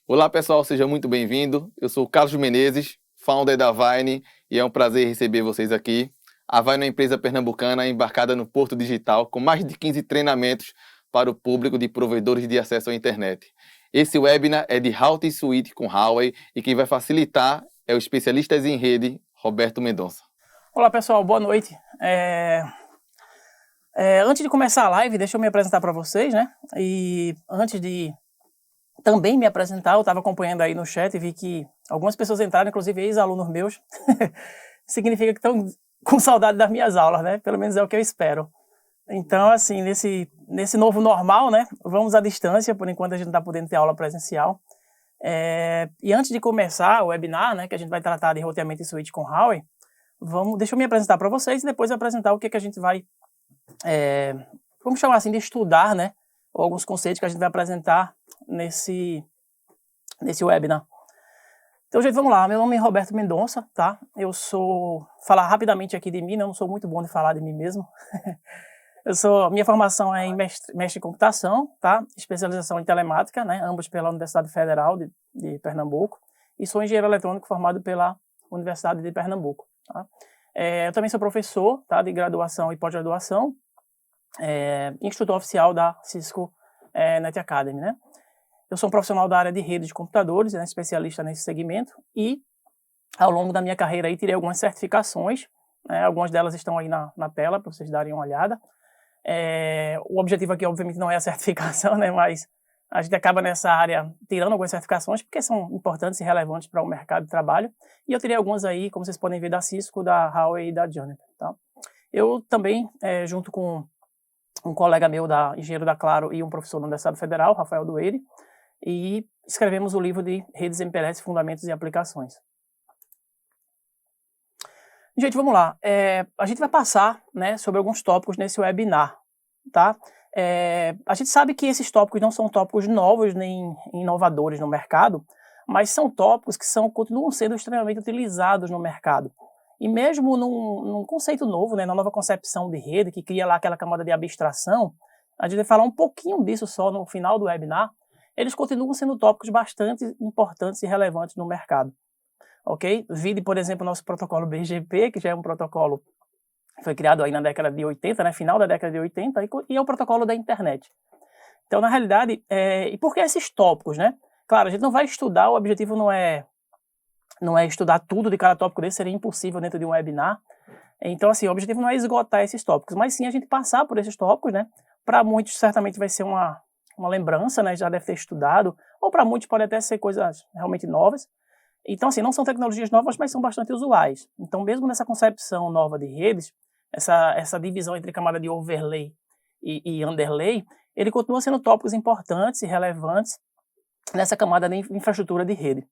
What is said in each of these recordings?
Olá pessoal, seja muito bem-vindo. Eu sou o Carlos Menezes, founder da Vine, e é um prazer receber vocês aqui. A Vine é uma empresa pernambucana embarcada no Porto Digital, com mais de 15 treinamentos para o público de provedores de acesso à internet. Esse webinar é de Routing Switch com Huawei e quem vai facilitar é o especialista em rede, Roberto Mendonça. Olá pessoal, boa noite. Antes de começar a live, deixa eu me apresentar para vocês, né? E antes de também me apresentar, eu estava acompanhando aí no chat e vi que algumas pessoas entraram, inclusive ex-alunos meus. Significa que estão com saudade das minhas aulas, né? Pelo menos é o que eu espero. Então, assim, nesse novo normal, né? Vamos à distância, por enquanto a gente não está podendo ter aula presencial. E antes de começar o webinar, né? Que a gente vai tratar de roteamento e switch com Huawei, deixa eu me apresentar para vocês e depois apresentar o que a gente vai, vamos chamar assim, de estudar, né? Ou alguns conceitos que a gente vai apresentar nesse webinar. Então, gente, vamos lá. Meu nome é Roberto Mendonça, tá? Falar rapidamente aqui de mim, não sou muito bom de falar de mim mesmo. Minha formação é em mestre em computação, tá? Especialização em telemática, né? Ambos pela Universidade Federal de Pernambuco. E sou engenheiro eletrônico formado pela Universidade de Pernambuco, tá? Eu também sou professor, tá? De graduação e pós-graduação, instrutor oficial da Cisco Net Academy, né? Eu sou um profissional da área de rede de computadores, né, especialista nesse segmento, e ao longo da minha carreira aí tirei algumas certificações, né, algumas delas estão aí na tela para vocês darem uma olhada. O objetivo aqui, obviamente, não é a certificação, né, mas a gente acaba nessa área tirando algumas certificações porque são importantes e relevantes para o mercado de trabalho, e eu tirei algumas aí, como vocês podem ver, da Cisco, da Huawei e da Juniper, tá? Eu também, junto com um colega meu, engenheiro da Claro, e um professor da Universidade Federal, Rafael Dueire, e escrevemos o livro de Redes MPLS, Fundamentos e Aplicações. Gente, vamos lá. A gente vai passar, né, sobre alguns tópicos nesse webinar, tá? A gente sabe que esses tópicos não são tópicos novos nem inovadores no mercado, mas são tópicos que continuam sendo extremamente utilizados no mercado. E mesmo num conceito novo, né, na nova concepção de rede, que cria lá aquela camada de abstração, a gente vai falar um pouquinho disso só no final do webinar. Eles continuam sendo tópicos bastante importantes e relevantes no mercado, ok? Vide, por exemplo, o nosso protocolo BGP, que já é um protocolo que foi criado aí na década de 80, né, final da década de 80, e é o protocolo da internet. Então, na realidade, e por que esses tópicos, né? Claro, a gente não vai estudar, o objetivo não é estudar tudo de cada tópico desse, seria impossível dentro de um webinar. Então, assim, o objetivo não é esgotar esses tópicos, mas sim a gente passar por esses tópicos, né? Para muitos, certamente vai ser uma lembrança, né, já deve ter estudado, ou para muitos pode até ser coisas realmente novas. Então, assim, não são tecnologias novas, mas são bastante usuais. Então, mesmo nessa concepção nova de redes, essa divisão entre camada de overlay e underlay, ele continua sendo tópicos importantes e relevantes nessa camada de infraestrutura de rede.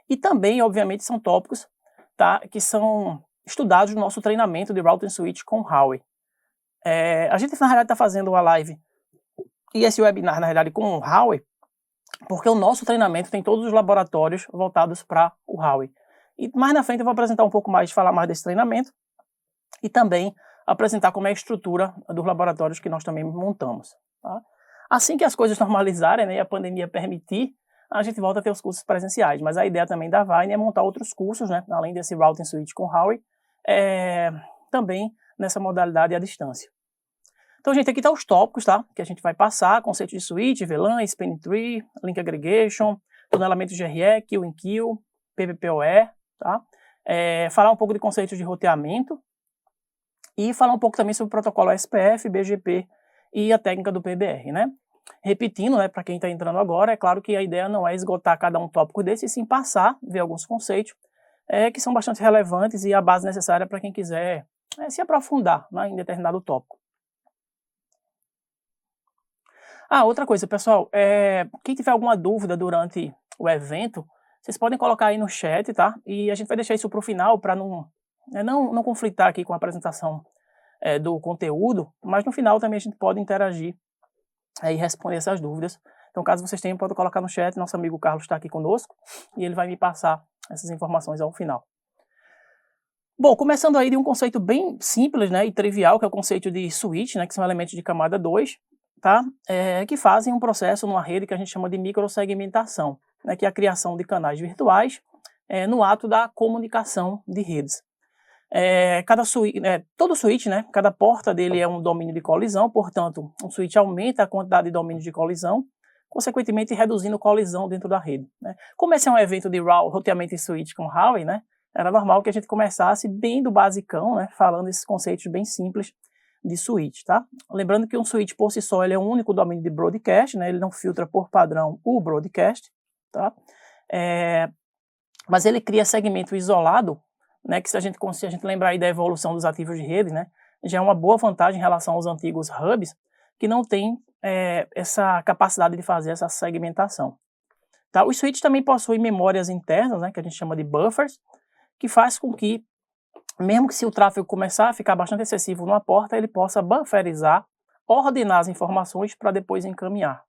E também, obviamente, são tópicos, tá, que são estudados no nosso treinamento de Routing Switch com Huawei. A gente, na realidade, está fazendo uma live e esse webinar, na realidade, com o Huawei, porque o nosso treinamento tem todos os laboratórios voltados para o Huawei. E mais na frente eu vou apresentar um pouco mais, falar mais desse treinamento e também apresentar como é a estrutura dos laboratórios que nós também montamos, tá? Assim que as coisas normalizarem, né, e a pandemia permitir, a gente volta a ter os cursos presenciais. Mas a ideia também da Vine é montar outros cursos, né, além desse Routing Switch com Huawei, também nessa modalidade à distância. Então, gente, aqui estão os tópicos, tá? Que a gente vai passar: conceito de switch, VLAN, span tree, link aggregation, tunelamento GRE, kill in kill, PVPoE, tá? Falar um pouco de conceitos de roteamento e falar um pouco também sobre o protocolo SPF, BGP e a técnica do PBR, né? Repetindo, né, para quem está entrando agora, é claro que a ideia não é esgotar cada um tópico desse, e sim passar, ver alguns conceitos que são bastante relevantes e a base necessária para quem quiser se aprofundar, né, em determinado tópico. Outra coisa, pessoal, quem tiver alguma dúvida durante o evento, vocês podem colocar aí no chat, tá? E a gente vai deixar isso para o final, para não conflitar aqui com a apresentação do conteúdo, mas no final também a gente pode interagir e responder essas dúvidas. Então, caso vocês tenham, pode colocar no chat, nosso amigo Carlos está aqui conosco, e ele vai me passar essas informações ao final. Bom, começando aí de um conceito bem simples, né, e trivial, que é o conceito de switch, né, que são elementos de camada 2, tá? Que fazem um processo numa rede que a gente chama de microsegmentação, né, que é a criação de canais virtuais no ato da comunicação de redes. Todo switch, né, cada porta dele é um domínio de colisão, portanto, um switch aumenta a quantidade de domínios de colisão, consequentemente reduzindo colisão dentro da rede, né? Como esse é um evento de roteamento em switch com Howey, né, era normal que a gente começasse bem do basicão, né, falando esses conceitos bem simples de switch, tá? Lembrando que um switch por si só ele é um único domínio de broadcast, né, ele não filtra por padrão o broadcast, tá? Mas ele cria segmento isolado, né, que se a gente lembrar aí da evolução dos ativos de rede, né, já é uma boa vantagem em relação aos antigos hubs, que não tem essa capacidade de fazer essa segmentação. Tá? Os switches também possuem memórias internas, né, que a gente chama de buffers, que faz com que, mesmo que se o tráfego começar a ficar bastante excessivo numa porta, ele possa bufferizar, ordenar as informações para depois encaminhar.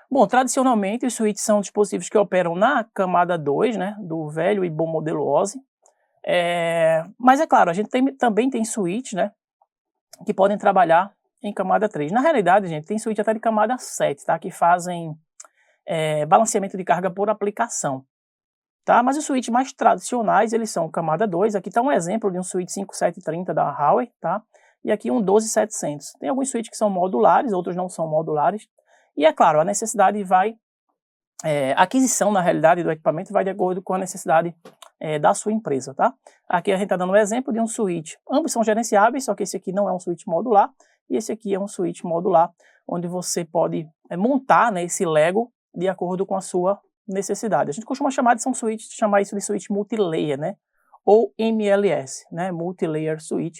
Bom, tradicionalmente os switches são dispositivos que operam na camada 2, né, do velho e bom modelo OSI. Mas é claro, a gente também tem switches, né, que podem trabalhar em camada 3. Na realidade, gente, tem switch até de camada 7, tá, que fazem balanceamento de carga por aplicação. Tá? Mas os switches mais tradicionais, eles são camada 2. Aqui está um exemplo de um switch 5730 da Howey, tá? E aqui um 12700. Tem alguns switches que são modulares, outros não são modulares. E é claro, a necessidade vai... a aquisição, na realidade, do equipamento vai de acordo com a necessidade da sua empresa, tá? Aqui a gente está dando um exemplo de um switch. Ambos são gerenciáveis, só que esse aqui não é um switch modular. E esse aqui é um switch modular, onde você pode montar, né, esse Lego de acordo com a sua necessidade. A gente costuma chamar isso de switch multilayer, né? Ou MLS, né? Multilayer switch,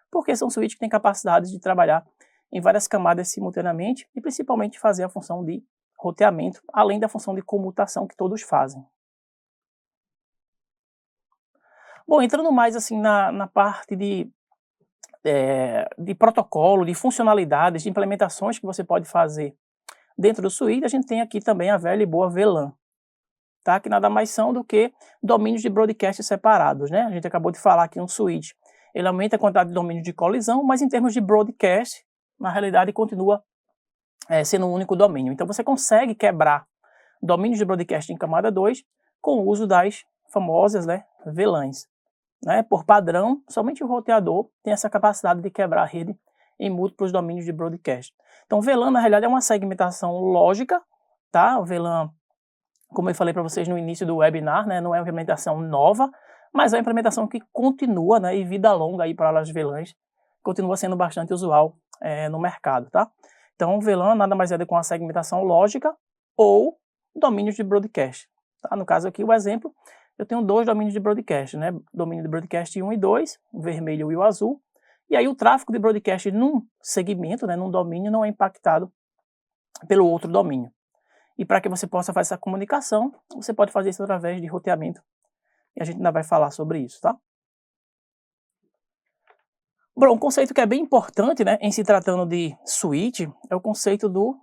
porque são switches que têm capacidade de trabalhar em várias camadas simultaneamente e principalmente fazer a função de roteamento, além da função de comutação que todos fazem. Bom, entrando mais assim na parte de protocolo, de funcionalidades, de implementações que você pode fazer dentro do switch, a gente tem aqui também a velha e boa VLAN. Tá? Que nada mais são do que domínios de broadcast separados, né? A gente acabou de falar que um switch ele aumenta a quantidade de domínios de colisão, mas em termos de broadcast, na realidade continua sendo um único domínio. Então você consegue quebrar domínios de broadcast em camada 2 com o uso das famosas, né, VLANs. Né? Por padrão, somente o roteador tem essa capacidade de quebrar a rede em múltiplos domínios de broadcast. Então VLAN na realidade é uma segmentação lógica, tá? O VLAN, como eu falei para vocês no início do webinar, né, não é uma implementação nova, mas é uma implementação que continua, né, e vida longa aí para as VLANs, continua sendo bastante usual no mercado, tá? Então, VLAN nada mais é do que uma segmentação lógica ou domínios de broadcast. Tá? No caso aqui, o exemplo, eu tenho dois domínios de broadcast, né? Domínio de broadcast 1 e 2, o vermelho e o azul, e aí o tráfego de broadcast num segmento, né, num domínio, não é impactado pelo outro domínio. E para que você possa fazer essa comunicação, você pode fazer isso através de roteamento. E a gente ainda vai falar sobre isso, tá? Bom, um conceito que é bem importante, né, em se tratando de switch, é o conceito do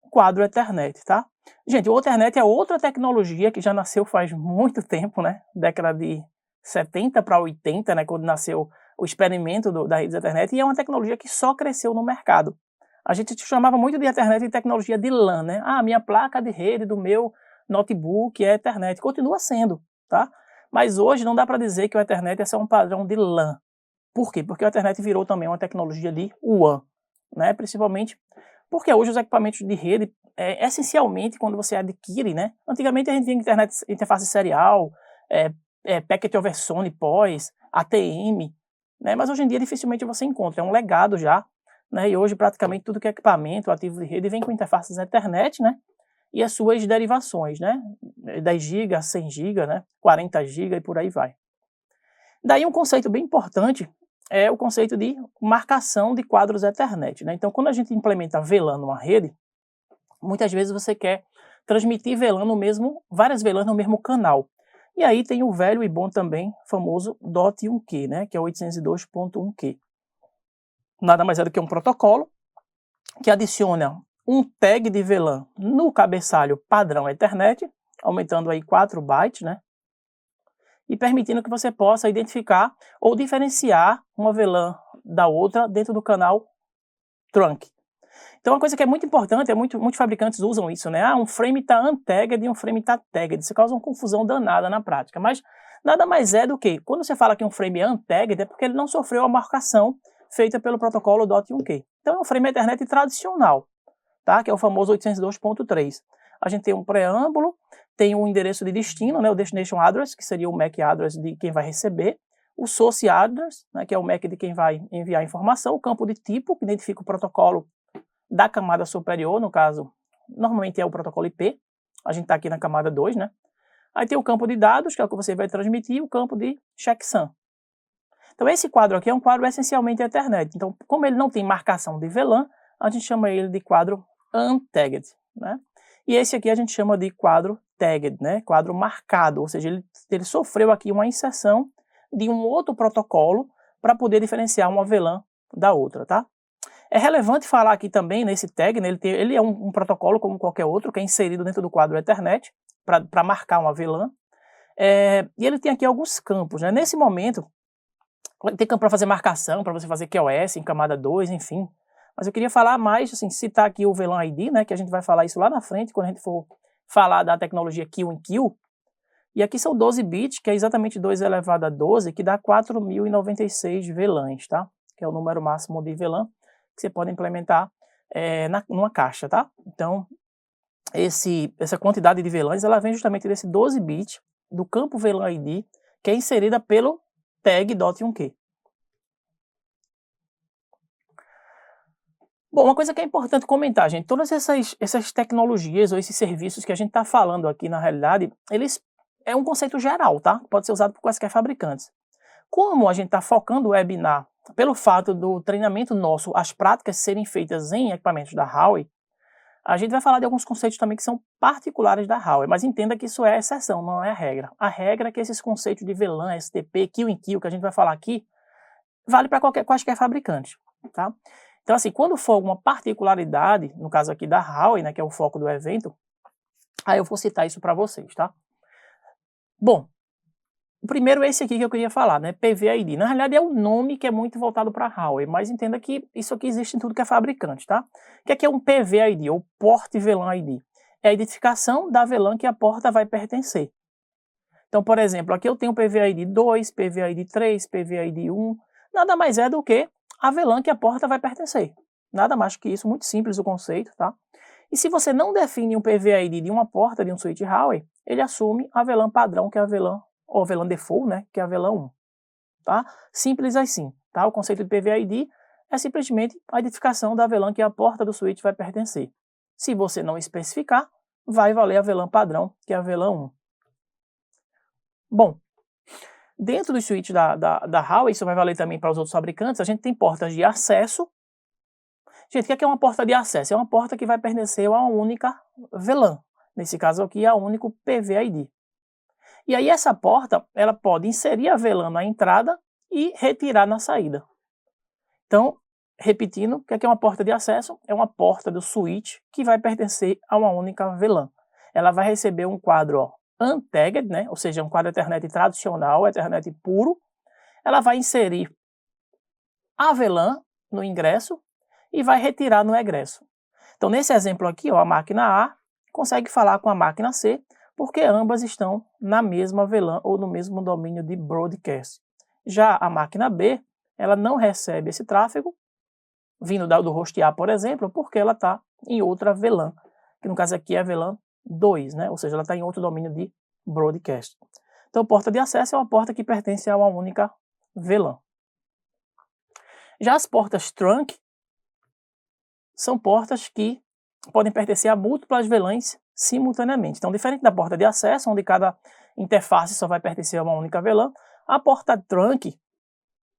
quadro Ethernet, tá? Gente, o Ethernet é outra tecnologia que já nasceu faz muito tempo, né? Década de 70 para 80, né, quando nasceu o experimento da rede Ethernet, e é uma tecnologia que só cresceu no mercado. A gente chamava muito de Ethernet de tecnologia de LAN, né? Ah, minha placa de rede do meu notebook é Ethernet. Continua sendo, tá? Mas hoje não dá para dizer que o Ethernet é só um padrão de LAN. Por quê? Porque o Ethernet virou também uma tecnologia de WAN, né? Principalmente porque hoje os equipamentos de rede, essencialmente, quando você adquire, né? Antigamente a gente tinha interface serial, packet over SONI, POS, ATM, né? Mas hoje em dia dificilmente você encontra, é um legado já, né? E hoje praticamente tudo que é equipamento, ativo de rede, vem com interfaces Ethernet, né? E as suas derivações, né? 10 GB, 100 GB, né? 40 GB e por aí vai. Daí um conceito bem importante é o conceito de marcação de quadros Ethernet, né? Então, quando a gente implementa VLAN numa rede, muitas vezes você quer transmitir várias VLANs no mesmo canal. E aí tem o velho e bom também, famoso .1Q, né? Que é 802.1Q. Nada mais é do que um protocolo que adiciona um tag de VLAN no cabeçalho padrão Ethernet, aumentando aí 4 bytes, né? e permitindo que você possa identificar ou diferenciar uma VLAN da outra dentro do canal trunk. Então, uma coisa que é muito importante, muitos fabricantes usam isso, né? Um frame está untagged e um frame está tagged. Isso causa uma confusão danada na prática. Mas nada mais é do que, quando você fala que um frame é untagged, é porque ele não sofreu a marcação feita pelo protocolo .1Q. Então, é um frame Ethernet tradicional, tá? Que é o famoso 802.3. A gente tem um preâmbulo, tem um endereço de destino, né? O destination address, que seria o MAC address de quem vai receber, o source address, né? Que é o MAC de quem vai enviar a informação, o campo de tipo, que identifica o protocolo da camada superior, no caso, normalmente é o protocolo IP, a gente está aqui na camada 2, né? Aí tem o campo de dados, que é o que você vai transmitir, e o campo de checksum. Então esse quadro aqui é um quadro essencialmente Ethernet. Então, como ele não tem marcação de VLAN, a gente chama ele de quadro untagged, né? E esse aqui a gente chama de quadro tagged, né? Quadro marcado, ou seja, ele sofreu aqui uma inserção de um outro protocolo para poder diferenciar uma VLAN da outra, tá? É relevante falar aqui também nesse tag, né, ele é um protocolo como qualquer outro, que é inserido dentro do quadro Ethernet, para marcar uma VLAN. E ele tem aqui alguns campos, né? Nesse momento, tem campo para fazer marcação, para você fazer QoS em camada 2, enfim. Mas eu queria falar mais, assim, citar aqui o VLAN ID, né, que a gente vai falar isso lá na frente, quando a gente for falar da tecnologia Kill in Kill. E aqui são 12 bits, que é exatamente 2 elevado a 12, que dá 4.096 VLANs, tá? Que é o número máximo de VLAN que você pode implementar numa caixa, tá? Então, essa quantidade de VLANs, ela vem justamente desse 12 bits do campo VLAN ID, que é inserida pelo tag .1Q. Bom, uma coisa que é importante comentar, gente, todas essas tecnologias ou esses serviços que a gente está falando aqui, na realidade, eles é um conceito geral, tá? Pode ser usado por quaisquer fabricantes. Como a gente está focando o webinar pelo fato do treinamento nosso, as práticas serem feitas em equipamentos da Huawei, a gente vai falar de alguns conceitos também que são particulares da Huawei, mas entenda que isso é exceção, não é a regra. A regra é que esses conceitos de VLAN, STP, Kill in Kill, que a gente vai falar aqui, vale para quaisquer fabricante, tá? Então, assim, quando for alguma particularidade, no caso aqui da Huawei, né, que é o foco do evento, aí eu vou citar isso para vocês, tá? Bom, o primeiro é esse aqui que eu queria falar, né? PVID. Na realidade é um nome que é muito voltado para a Huawei, mas entenda que isso aqui existe em tudo que é fabricante, tá? O que é um PVID, ou Port VLAN ID? É a identificação da VLAN que a porta vai pertencer. Então, por exemplo, aqui eu tenho PVID 2, PVID 3, PVID 1, nada mais é do que a VLAN que a porta vai pertencer. Nada mais que isso, muito simples o conceito, tá? E se você não define um PVID de uma porta de um switch Huawei, ele assume a VLAN padrão, que é a VLAN ou VLAN default, né, que é a VLAN 1, tá? Simples assim, tá? O conceito de PVID é simplesmente a identificação da VLAN que a porta do switch vai pertencer. Se você não especificar, vai valer a VLAN padrão, que é a VLAN 1. Bom, dentro do switch da Huawei, isso vai valer também para os outros fabricantes, a gente tem portas de acesso. Gente, o que é uma porta de acesso? É uma porta que vai pertencer a uma única VLAN, nesse caso aqui, a um único PVID. E aí essa porta, ela pode inserir a VLAN na entrada e retirar na saída. Então, repetindo, o que é uma porta de acesso? É uma porta do switch que vai pertencer a uma única VLAN. Ela vai receber um quadro, ó, untagged, né? Ou seja, um quadro Ethernet tradicional, Ethernet puro. Ela vai inserir a VLAN no ingresso e vai retirar no egresso. Então, nesse exemplo aqui, ó, a máquina A consegue falar com a máquina C, porque ambas estão na mesma VLAN ou no mesmo domínio de broadcast. Já a máquina B, ela não recebe esse tráfego, vindo do host A, por exemplo, porque ela está em outra VLAN, que no caso aqui é a VLAN 2, né? Ou seja, ela está em outro domínio de broadcast. Então, porta de acesso é uma porta que pertence a uma única VLAN. Já as portas trunk são portas que podem pertencer a múltiplas VLANs simultaneamente. Então, diferente da porta de acesso, onde cada interface só vai pertencer a uma única VLAN, a porta trunk,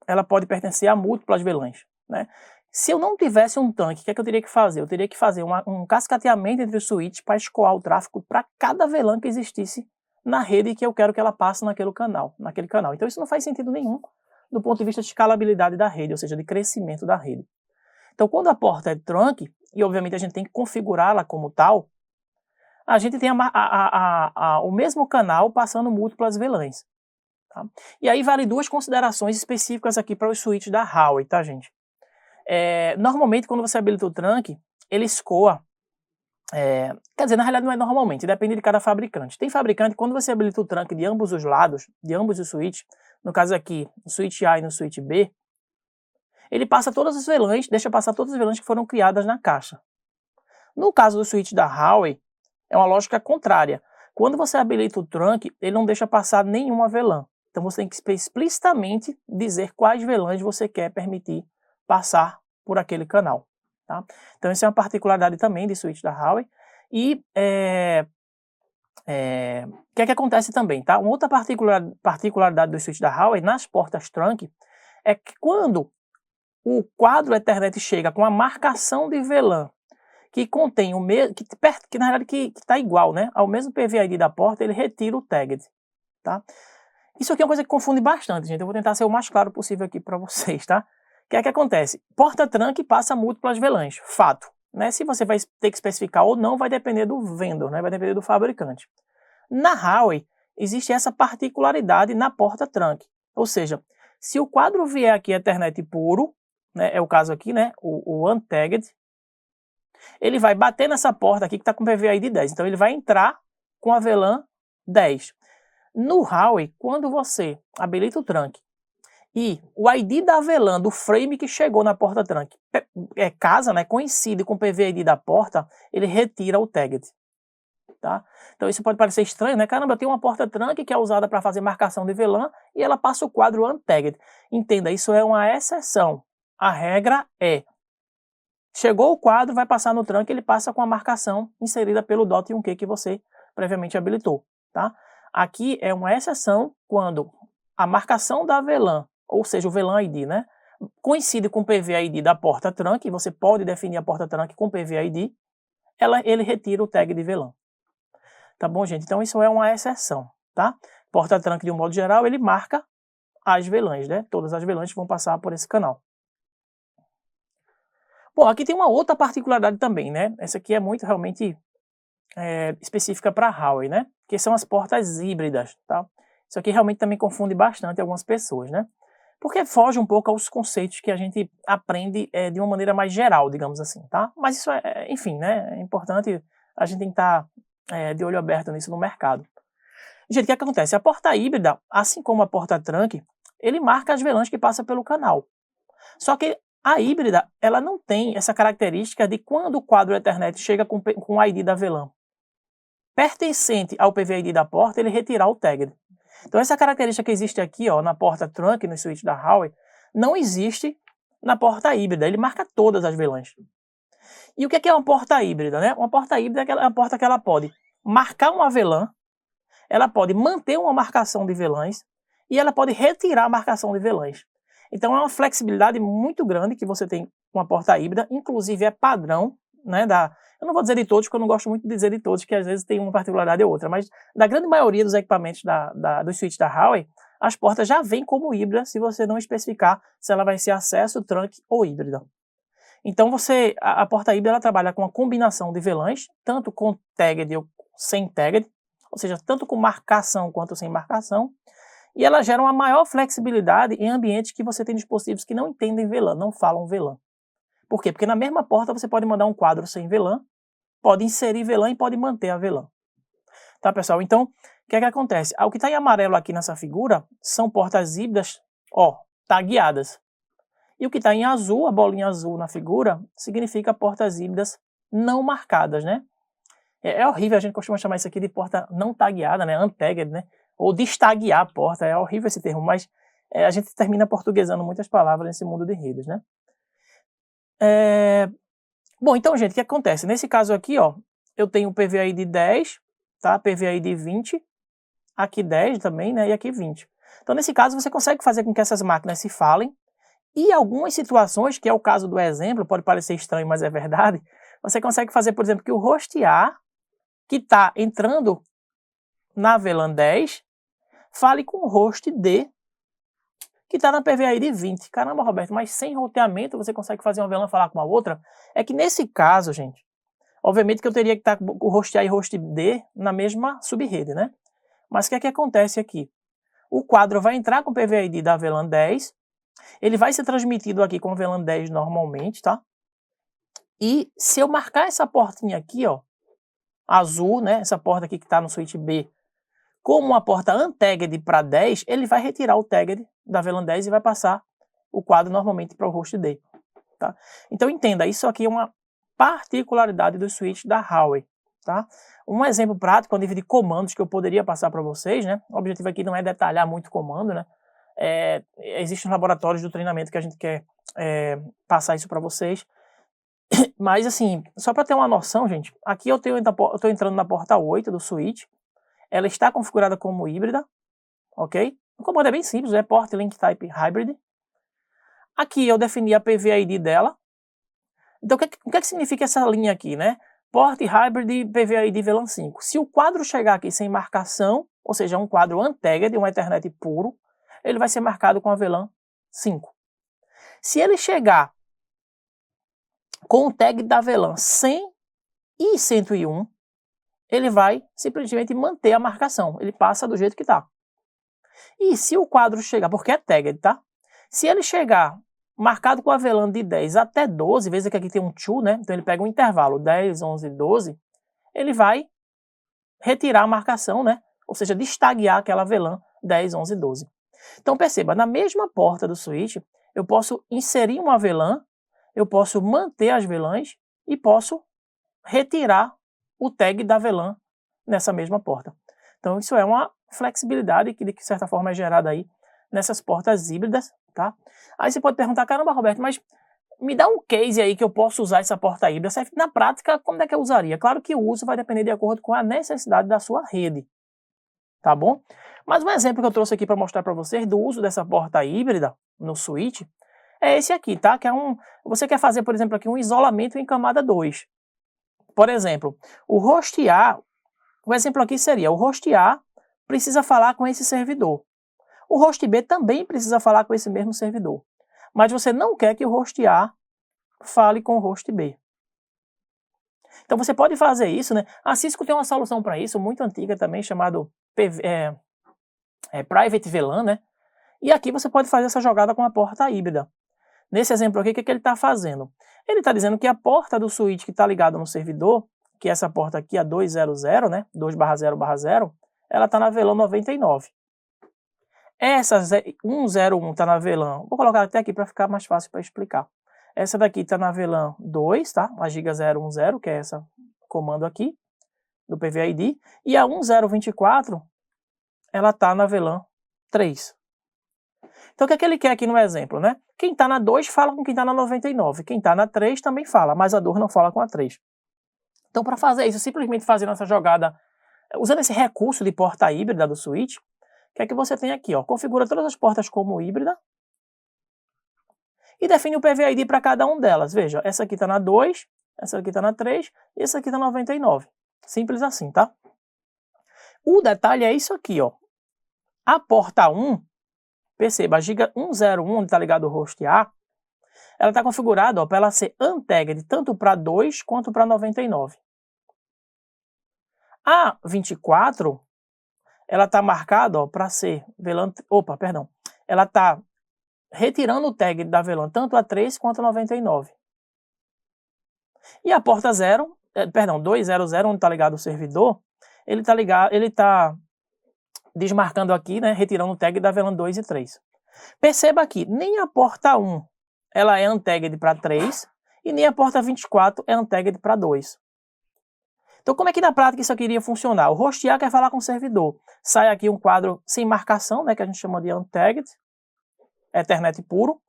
ela pode pertencer a múltiplas VLANs, né? Se eu não tivesse um tanque, o que é que eu teria que fazer? Eu teria que fazer um cascateamento entre os switches para escoar o tráfego para cada VLAN que existisse na rede que eu quero que ela passe naquele canal. Então, isso não faz sentido nenhum do ponto de vista de escalabilidade da rede, ou seja, de crescimento da rede. Então, quando a porta é trunk, e obviamente a gente tem que configurá-la como tal, a gente tem o mesmo canal passando múltiplas VLANs. Tá? E aí vale duas considerações específicas aqui para os switches da Huawei, tá, gente? Normalmente, quando você habilita o trunk, ele escoa. Quer dizer, na realidade não é normalmente, depende de cada fabricante. Tem fabricante, quando você habilita o trunk de ambos os lados, de ambos os switches, no caso aqui, no switch A e no switch B, ele passa todas as VLANs, deixa passar todas as VLANs que foram criadas na caixa. No caso do switch da Huawei, é uma lógica contrária. Quando você habilita o trunk, ele não deixa passar nenhuma VLAN. Então você tem que explicitamente dizer quais VLANs você quer permitir passar por aquele canal. Tá? Então essa é uma particularidade também de switch da Huawei. E o que é que acontece também? Tá? Uma outra particularidade do switch da Huawei nas portas trunk é que quando o quadro Ethernet chega com a marcação de VLAN que contém o mesmo, que na realidade que está igual, né, ao mesmo PVID da porta, ele retira o tagged, tá? Isso aqui é uma coisa que confunde bastante, gente. Eu vou tentar ser o mais claro possível aqui para vocês, tá? O que é que acontece? Porta trunk passa múltiplas VLANs, fato, né? Se você vai ter que especificar ou não, vai depender do vendor, né? Vai depender do fabricante. Na Huawei existe essa particularidade na porta trunk, ou seja, se o quadro vier aqui Ethernet puro, né, é o caso aqui, né, o untagged, ele vai bater nessa porta aqui que está com PVID 10. Então ele vai entrar com a VLAN 10. No Huawei, quando você habilita o trunk e o ID da VLAN do frame que chegou na porta trunk casa, né, coincide com o PVID da porta, ele retira o tagged. Tá? Então isso pode parecer estranho, né? Caramba, eu tenho uma porta trunk que é usada para fazer marcação de VLAN e ela passa o quadro untagged. Entenda, isso é uma exceção. A regra é: chegou o quadro, vai passar no trunk, ele passa com a marcação inserida pelo DOT1Q que você previamente habilitou, tá? Aqui é uma exceção quando a marcação da VLAN, ou seja, o VLAN ID, né, coincide com o PVID da porta trunk, e você pode definir a porta trunk com PVID, ele retira o tag de VLAN. Tá bom, gente? Então isso é uma exceção, tá? Porta trunk, de um modo geral, ele marca as VLANs, né? Todas as VLANs vão passar por esse canal. Bom, aqui tem uma outra particularidade também, né? Essa aqui é muito realmente específica para a Huawei, né? Que são as portas híbridas, tá? Isso aqui realmente também confunde bastante algumas pessoas, né? Porque foge um pouco aos conceitos que a gente aprende de uma maneira mais geral, digamos assim, tá? Mas isso enfim, né? É importante a gente tem que estar de olho aberto nisso no mercado. Gente, o que acontece? A porta híbrida, assim como a porta trunk, ele marca as VLANs que passam pelo canal. Só que a híbrida, ela não tem essa característica de quando o quadro Ethernet chega com o ID da VLAN pertencente ao PVID da porta, ele retirar o tagged. Então essa característica que existe aqui, ó, na porta trunk, no switch da Huawei, não existe na porta híbrida, ele marca todas as VLANs. E o que é uma porta híbrida, né? Uma porta híbrida é uma porta que ela pode marcar uma VLAN, ela pode manter uma marcação de VLANs e ela pode retirar a marcação de VLANs. Então é uma flexibilidade muito grande que você tem com a porta híbrida, inclusive é padrão, né, eu não vou dizer de todos, porque eu não gosto muito de dizer de todos, que às vezes tem uma particularidade ou outra, mas da grande maioria dos equipamentos dos switches da Huawei, as portas já vêm como híbrida, se você não especificar se ela vai ser acesso, trunk ou híbrida. Então a porta híbrida ela trabalha com a combinação de VLANs, tanto com tagged ou sem tagged, ou seja, tanto com marcação quanto sem marcação, e ela gera uma maior flexibilidade em ambientes que você tem dispositivos que não entendem VLAN, não falam VLAN. Por quê? Porque na mesma porta você pode mandar um quadro sem VLAN, pode inserir VLAN e pode manter a VLAN. Tá, pessoal? Então, o que é que acontece? O que está em amarelo aqui nessa figura são portas híbridas, ó, tagueadas. E o que está em azul, a bolinha azul na figura, significa portas híbridas não marcadas, né? É horrível, a gente costuma chamar isso aqui de porta não tagueada, né? Untagged, né? Ou destaguear a porta, é horrível esse termo, mas a gente termina portuguesando muitas palavras nesse mundo de redes, né? Bom, então, gente, o que acontece? Nesse caso aqui, ó, eu tenho PVID 10, tá? PVID 20, aqui 10 também, né? E aqui 20. Então, nesse caso, você consegue fazer com que essas máquinas se falem. E algumas situações, que é o caso do exemplo, pode parecer estranho, mas é verdade, você consegue fazer, por exemplo, que o host A, que está entrando na VLAN 10, fale com o host D, que está na PVID 20. Caramba, Roberto, mas sem roteamento você consegue fazer uma VLAN falar com a outra? É que nesse caso, gente, obviamente que eu teria que estar com o host A e host D na mesma subrede, né? Mas o que é que acontece aqui? O quadro vai entrar com o PVID da VLAN 10, ele vai ser transmitido aqui com a VLAN 10 normalmente, tá? E se eu marcar essa portinha aqui, ó, azul, né, essa porta aqui que está no switch B, como uma porta untagged para 10, ele vai retirar o tagged da VLAN 10 e vai passar o quadro normalmente para o host D. Tá? Então entenda, isso aqui é uma particularidade do switch da Huawei. Tá? Um exemplo prático a nível de comandos que eu poderia passar para vocês, né? O objetivo aqui não é detalhar muito o comando, né? Existem laboratórios do treinamento que a gente quer passar isso para vocês. Mas assim, só para ter uma noção, gente, aqui eu estou entrando na porta 8 do switch, ela está configurada como híbrida, ok? O comando é bem simples, é Port Link Type Hybrid. Aqui eu defini a PVID dela. Então o que é que significa essa linha aqui, né? Port Hybrid PVID VLAN 5. Se o quadro chegar aqui sem marcação, ou seja, um quadro untagged, um Ethernet puro, ele vai ser marcado com a VLAN 5. Se ele chegar com o tag da VLAN 100 e 101, ele vai simplesmente manter a marcação. Ele passa do jeito que está. E se o quadro chegar, porque é tagged, tá? Se ele chegar marcado com a VLAN de 10 até 12, veja que aqui tem um to, né? Então ele pega um intervalo 10, 11, 12, ele vai retirar a marcação, né? Ou seja, destaguear aquela VLAN 10, 11, 12. Então perceba, na mesma porta do switch, eu posso inserir uma VLAN, eu posso manter as VLANs e posso retirar o tag da VLAN nessa mesma porta. Então isso é uma flexibilidade que de certa forma é gerada aí nessas portas híbridas, tá? Aí você pode perguntar, caramba, Roberto, mas me dá um case aí que eu posso usar essa porta híbrida. Na prática, como é que eu usaria? Claro que o uso vai depender de acordo com a necessidade da sua rede, tá bom? Mas um exemplo que eu trouxe aqui para mostrar para vocês do uso dessa porta híbrida no switch é esse aqui, tá? Que é você quer fazer, por exemplo, aqui um isolamento em camada 2. Por exemplo, o host A, o exemplo aqui seria, o host A precisa falar com esse servidor. O host B também precisa falar com esse mesmo servidor. Mas você não quer que o host A fale com o host B. Então você pode fazer isso, né? A Cisco tem uma solução para isso, muito antiga também, chamado Private VLAN, né? E aqui você pode fazer essa jogada com a porta híbrida. Nesse exemplo aqui, o que ele está fazendo? Ele está dizendo que a porta do switch que está ligada no servidor, que é essa porta aqui, a 200, né? 2/0/0, ela está na VLAN 99. Essa 101 está na VLAN, vou colocar até aqui para ficar mais fácil para explicar. Essa daqui está na VLAN 2, tá? A giga 010, que é essa comando aqui, do PVID. E a 1024, ela está na VLAN 3. Então o que é que ele quer aqui no exemplo, né? Quem está na 2 fala com quem está na 99. Quem está na 3 também fala, mas a 2 não fala com a 3. Então para fazer isso, simplesmente fazendo essa jogada, usando esse recurso de porta híbrida do switch, o que é que você tem aqui? Ó? Configura todas as portas como híbrida e define o PVID para cada uma delas. Veja, essa aqui está na 2, essa aqui está na 3 e essa aqui está na 99. Simples assim, tá? O detalhe é isso aqui, ó. A porta 1, perceba, a giga 101, onde está ligado o host A, ela está configurada para ela ser untagged tanto para 2 quanto para 99. A 24, ela está marcada para ser VLAN, ela está retirando o tag da VLAN tanto a 3 quanto a 99. E a porta 200, onde está ligado o servidor, ele está desmarcando aqui, né, retirando o tag da VLAN 2 e 3. Perceba aqui, nem a porta 1 ela é untagged para 3 e nem a porta 24 é untagged para 2. Então como é que na prática isso aqui iria funcionar? O host A quer falar com o servidor. Sai aqui um quadro sem marcação, né, que a gente chama de untagged, Ethernet puro.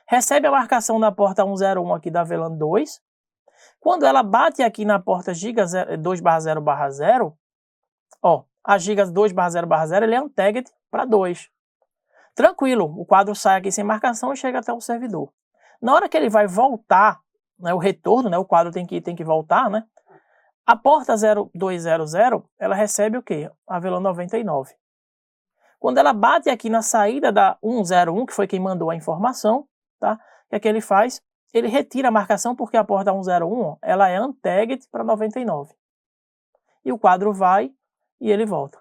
Recebe a marcação na porta 101 aqui da VLAN 2. Quando ela bate aqui na porta giga 2/0/0, ó, a giga 2/0/0 ele é untagged para 2. Tranquilo, o quadro sai aqui sem marcação e chega até o servidor. Na hora que ele vai voltar, né, o retorno, né, o quadro tem que voltar, né? A porta 0200, ela recebe o quê? A VLAN 99. Quando ela bate aqui na saída da 101, que foi quem mandou a informação, tá? O que é que ele faz? Ele retira a marcação porque a porta 101, ela é untagged para 99. E o quadro vai e ele volta.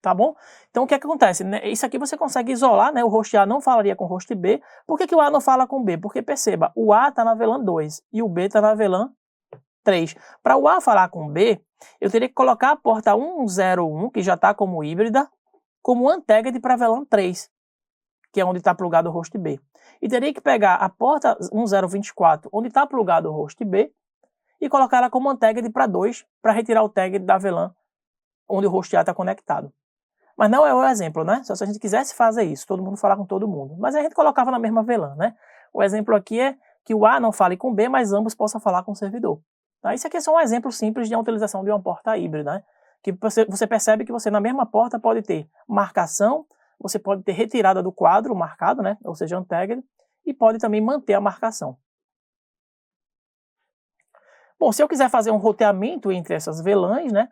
Tá bom? Então o que é que acontece? Né? Isso aqui você consegue isolar, né? O host A não falaria com o host B. Por que o A não fala com o B? Porque perceba, o A está na VLAN 2 e o B está na VLAN 3. Para o A falar com o B, eu teria que colocar a porta 101, que já está como híbrida, como untagged para VLAN 3, que é onde está plugado o host B. E teria que pegar a porta 1024, onde está plugado o host B, e colocar ela como untagged para 2, para retirar o tag da VLAN onde o host A está conectado. Mas não é o exemplo, né? Só se a gente quisesse fazer isso, todo mundo falar com todo mundo. Mas a gente colocava na mesma VLAN, né? O exemplo aqui é que o A não fale com o B, mas ambos possam falar com o servidor. Tá? Isso aqui é só um exemplo simples de uma utilização de uma porta híbrida, né? Que você percebe que você na mesma porta pode ter marcação, você pode ter retirada do quadro marcado, né? Ou seja, untagged, e pode também manter a marcação. Bom, se eu quiser fazer um roteamento entre essas VLANs, né?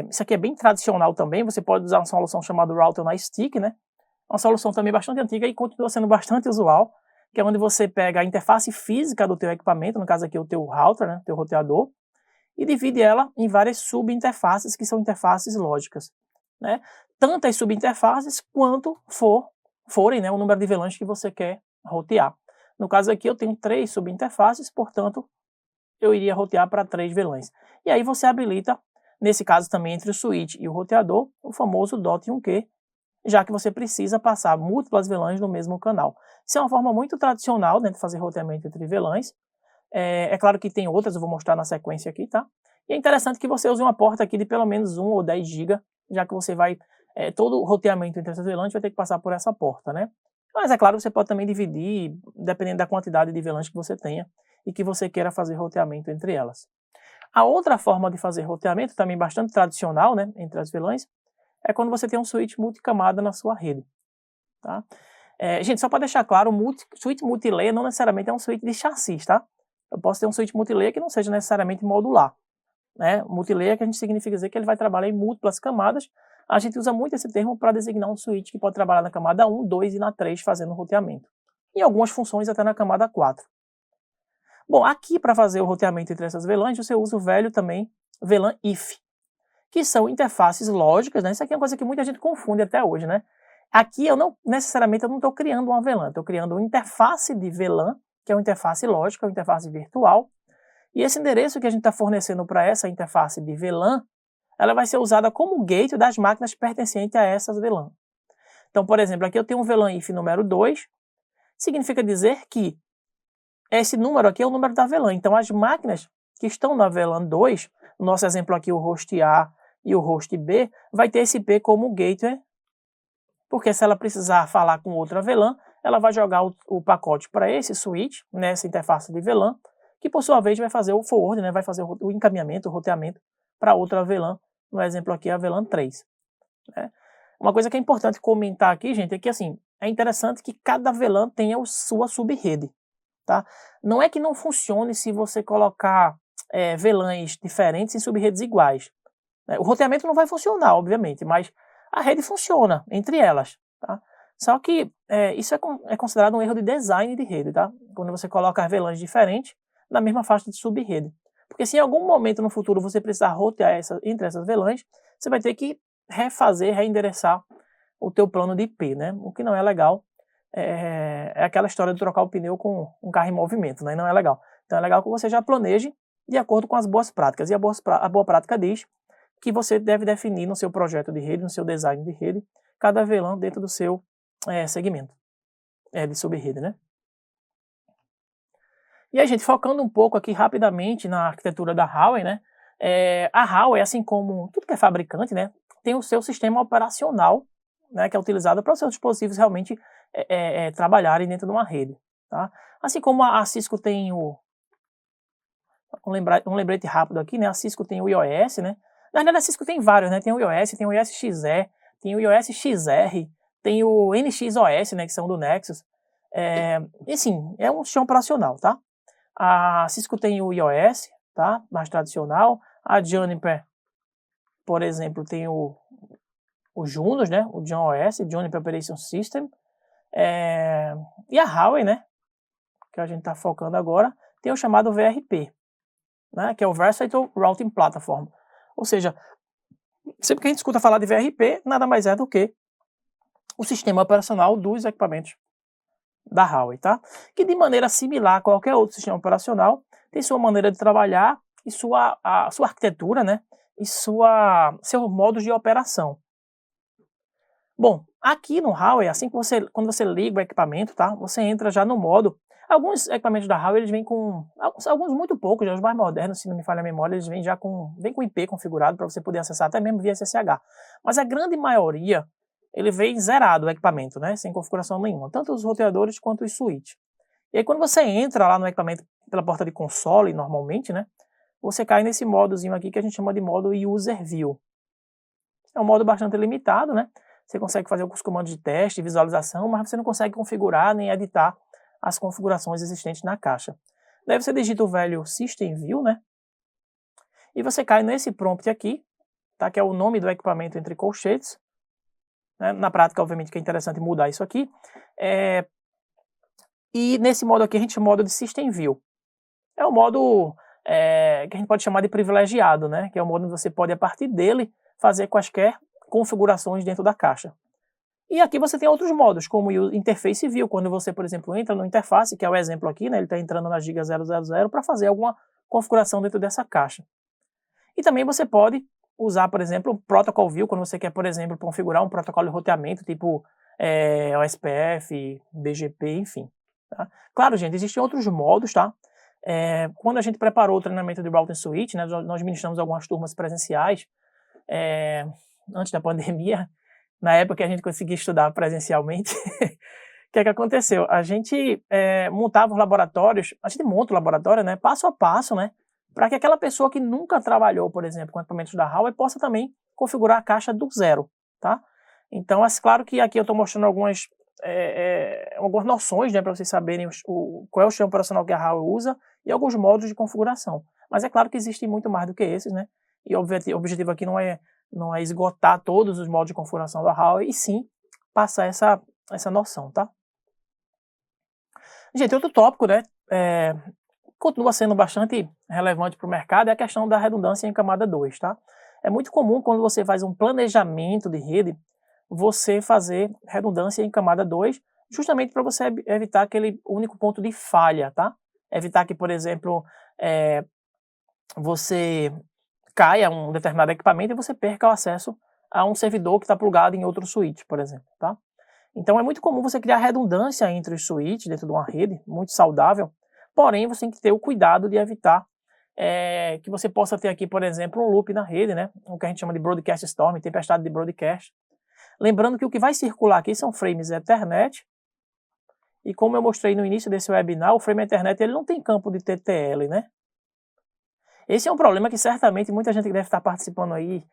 Isso aqui é bem tradicional também, você pode usar uma solução chamada Router na Stick, né? Uma solução também bastante antiga e continua sendo bastante usual, que é onde você pega a interface física do teu equipamento, no caso aqui o teu router, né, teu roteador, e divide ela em várias subinterfaces, que são interfaces lógicas, né? Tantas subinterfaces quanto forem, né, o número de VLANs que você quer rotear. No caso aqui eu tenho 3 subinterfaces, portanto eu iria rotear para 3 VLANs. E aí você habilita, nesse caso também entre o switch e o roteador, o famoso DOT1Q, já que você precisa passar múltiplas VLANs no mesmo canal. Isso é uma forma muito tradicional, né, de fazer roteamento entre VLANs. É claro que tem outras, eu vou mostrar na sequência aqui, tá? E é interessante que você use uma porta aqui de pelo menos 1 ou 10 GB, já que você vai, todo o roteamento entre essas VLANs vai ter que passar por essa porta, né? Mas é claro, você pode também dividir, dependendo da quantidade de VLANs que você tenha e que você queira fazer roteamento entre elas. A outra forma de fazer roteamento, também bastante tradicional, né, entre as VLANs, é quando você tem um switch multicamada na sua rede. Tá? Gente, só para deixar claro, o switch multilayer não necessariamente é um switch de chassis, tá? Eu posso ter um switch multilayer que não seja necessariamente modular. Né? Multilayer que a gente significa dizer que ele vai trabalhar em múltiplas camadas. A gente usa muito esse termo para designar um switch que pode trabalhar na camada 1, 2 e na 3 fazendo roteamento. E algumas funções até na camada 4. Bom, aqui para fazer o roteamento entre essas VLANs, você usa o velho também VLAN if, que são interfaces lógicas, né? Isso aqui é uma coisa que muita gente confunde até hoje, né? Aqui eu não estou criando uma VLAN, estou criando uma interface de VLAN, que é uma interface lógica, uma interface virtual, e esse endereço que a gente está fornecendo para essa interface de VLAN, ela vai ser usada como gateway das máquinas pertencentes a essas VLAN. Então, por exemplo, aqui eu tenho um VLAN if número 2, significa dizer que esse número aqui é o número da VLAN. Então, as máquinas que estão na VLAN 2, no nosso exemplo aqui, o host A e o host B, vai ter esse IP como gateway, porque se ela precisar falar com outra VLAN, ela vai jogar o pacote para esse switch, nessa interface de VLAN, que por sua vez vai fazer o forward, né, vai fazer o encaminhamento, o roteamento para outra VLAN, no exemplo aqui a VLAN 3. Né? Uma coisa que é importante comentar aqui, gente, é que assim, é interessante que cada VLAN tenha sua subrede. Tá? Não é que não funcione se você colocar VLANs diferentes em subredes iguais. O roteamento não vai funcionar, obviamente, mas a rede funciona entre elas. Tá? Só que isso é considerado um erro de design de rede, tá? Quando você coloca as VLANs diferentes na mesma faixa de subrede. Porque se em algum momento no futuro você precisar rotear entre essas VLANs, você vai ter que reendereçar o teu plano de IP, né? O que não é legal. É aquela história de trocar o pneu com um carro em movimento, né? Não é legal. Então é legal que você já planeje de acordo com as boas práticas. E a boa prática diz que você deve definir no seu projeto de rede, no seu design de rede, cada VLAN dentro do seu segmento de subrede, né? E aí, gente, focando um pouco aqui rapidamente na arquitetura da Huawei, né? A Huawei, assim como tudo que é fabricante, né, tem o seu sistema operacional, né, que é utilizado para os seus dispositivos realmente trabalharem dentro de uma rede. Tá? Assim como a Cisco tem um lembrete rápido aqui, né? A Cisco tem o iOS, né? Na verdade, a Cisco tem vários, né? Tem o iOS, tem o iOS XE, tem o iOS XR, tem o NXOS, né? Que são do Nexus. E assim, é um sistema operacional, tá? A Cisco tem o iOS, tá? Mais tradicional. A Juniper, por exemplo, tem o Junos, né? O JOS, Juniper Operating System. E a Huawei, né? Que a gente está focando agora, tem o chamado VRP, né? Que é o Versatile Routing Platform. Ou seja, Sempre que a gente escuta falar de VRP, nada mais é do que o sistema operacional dos equipamentos da Huawei, tá? Que de maneira similar a qualquer outro sistema operacional, tem sua maneira de trabalhar e sua arquitetura, né? E seus modos de operação. Bom, aqui no Huawei, assim que quando você liga o equipamento, tá? Você entra já no modo. Alguns equipamentos da Huawei, eles vêm com alguns muito poucos, já os mais modernos, se não me falha a memória, eles vêm já com IP configurado para você poder acessar até mesmo via SSH. Mas a grande maioria, ele vem zerado o equipamento, né? Sem configuração nenhuma, tanto os roteadores quanto os switches. E aí quando você entra lá no equipamento pela porta de console, normalmente, né? Você cai nesse modozinho aqui que a gente chama de modo User View. É um modo bastante limitado, né? Você consegue fazer alguns comandos de teste, visualização, mas você não consegue configurar nem editar as configurações existentes na caixa. Daí você digita o velho System View, né? E você cai nesse prompt aqui, tá? Que é o nome do equipamento entre colchetes. Né? Na prática, obviamente, que é interessante mudar isso aqui. E nesse modo aqui a gente chama o modo de System View. É o modo que a gente pode chamar de privilegiado, né? Que é o modo onde você pode, a partir dele, fazer quaisquer configurações dentro da caixa. E aqui você tem outros modos, como o Interface View, quando você, por exemplo, entra no interface, que é o exemplo aqui, né, ele está entrando na Giga 000 para fazer alguma configuração dentro dessa caixa. E também você pode usar, por exemplo, o Protocol View, quando você quer, por exemplo, configurar um protocolo de roteamento, tipo OSPF, BGP, enfim. Tá? Claro, gente, existem outros modos, tá? Quando a gente preparou o treinamento de Routing Switch, né, nós ministramos algumas turmas presenciais, antes da pandemia, na época que a gente conseguia estudar presencialmente, o que é que aconteceu? A gente montava os laboratórios, a gente monta o laboratório, né, passo a passo, né, para que aquela pessoa que nunca trabalhou, por exemplo, com equipamentos da Huawei, possa também configurar a caixa do zero, tá? Então, claro que aqui eu estou mostrando algumas noções, né, para vocês saberem qual é o sistema operacional que a Huawei usa e alguns modos de configuração. Mas é claro que existem muito mais do que esses, né? E o objetivo aqui não é esgotar todos os modos de configuração da Huawei, e sim passar essa noção, tá? Gente, outro tópico, né, continua sendo bastante relevante para o mercado, é a questão da redundância em camada 2, tá? É muito comum quando você faz um planejamento de rede, você fazer redundância em camada 2, justamente para você evitar aquele único ponto de falha, tá? Evitar que, por exemplo, você caia um determinado equipamento e você perca o acesso a um servidor que está plugado em outro switch, por exemplo, tá? Então é muito comum você criar redundância entre os switches dentro de uma rede, muito saudável, porém você tem que ter o cuidado de evitar que você possa ter aqui, por exemplo, um loop na rede, né? O que a gente chama de broadcast storm, tempestade de broadcast. Lembrando que o que vai circular aqui são frames Ethernet, e como eu mostrei no início desse webinar, o frame Ethernet ele não tem campo de TTL, né? Esse é um problema que certamente muita gente que deve estar participando aí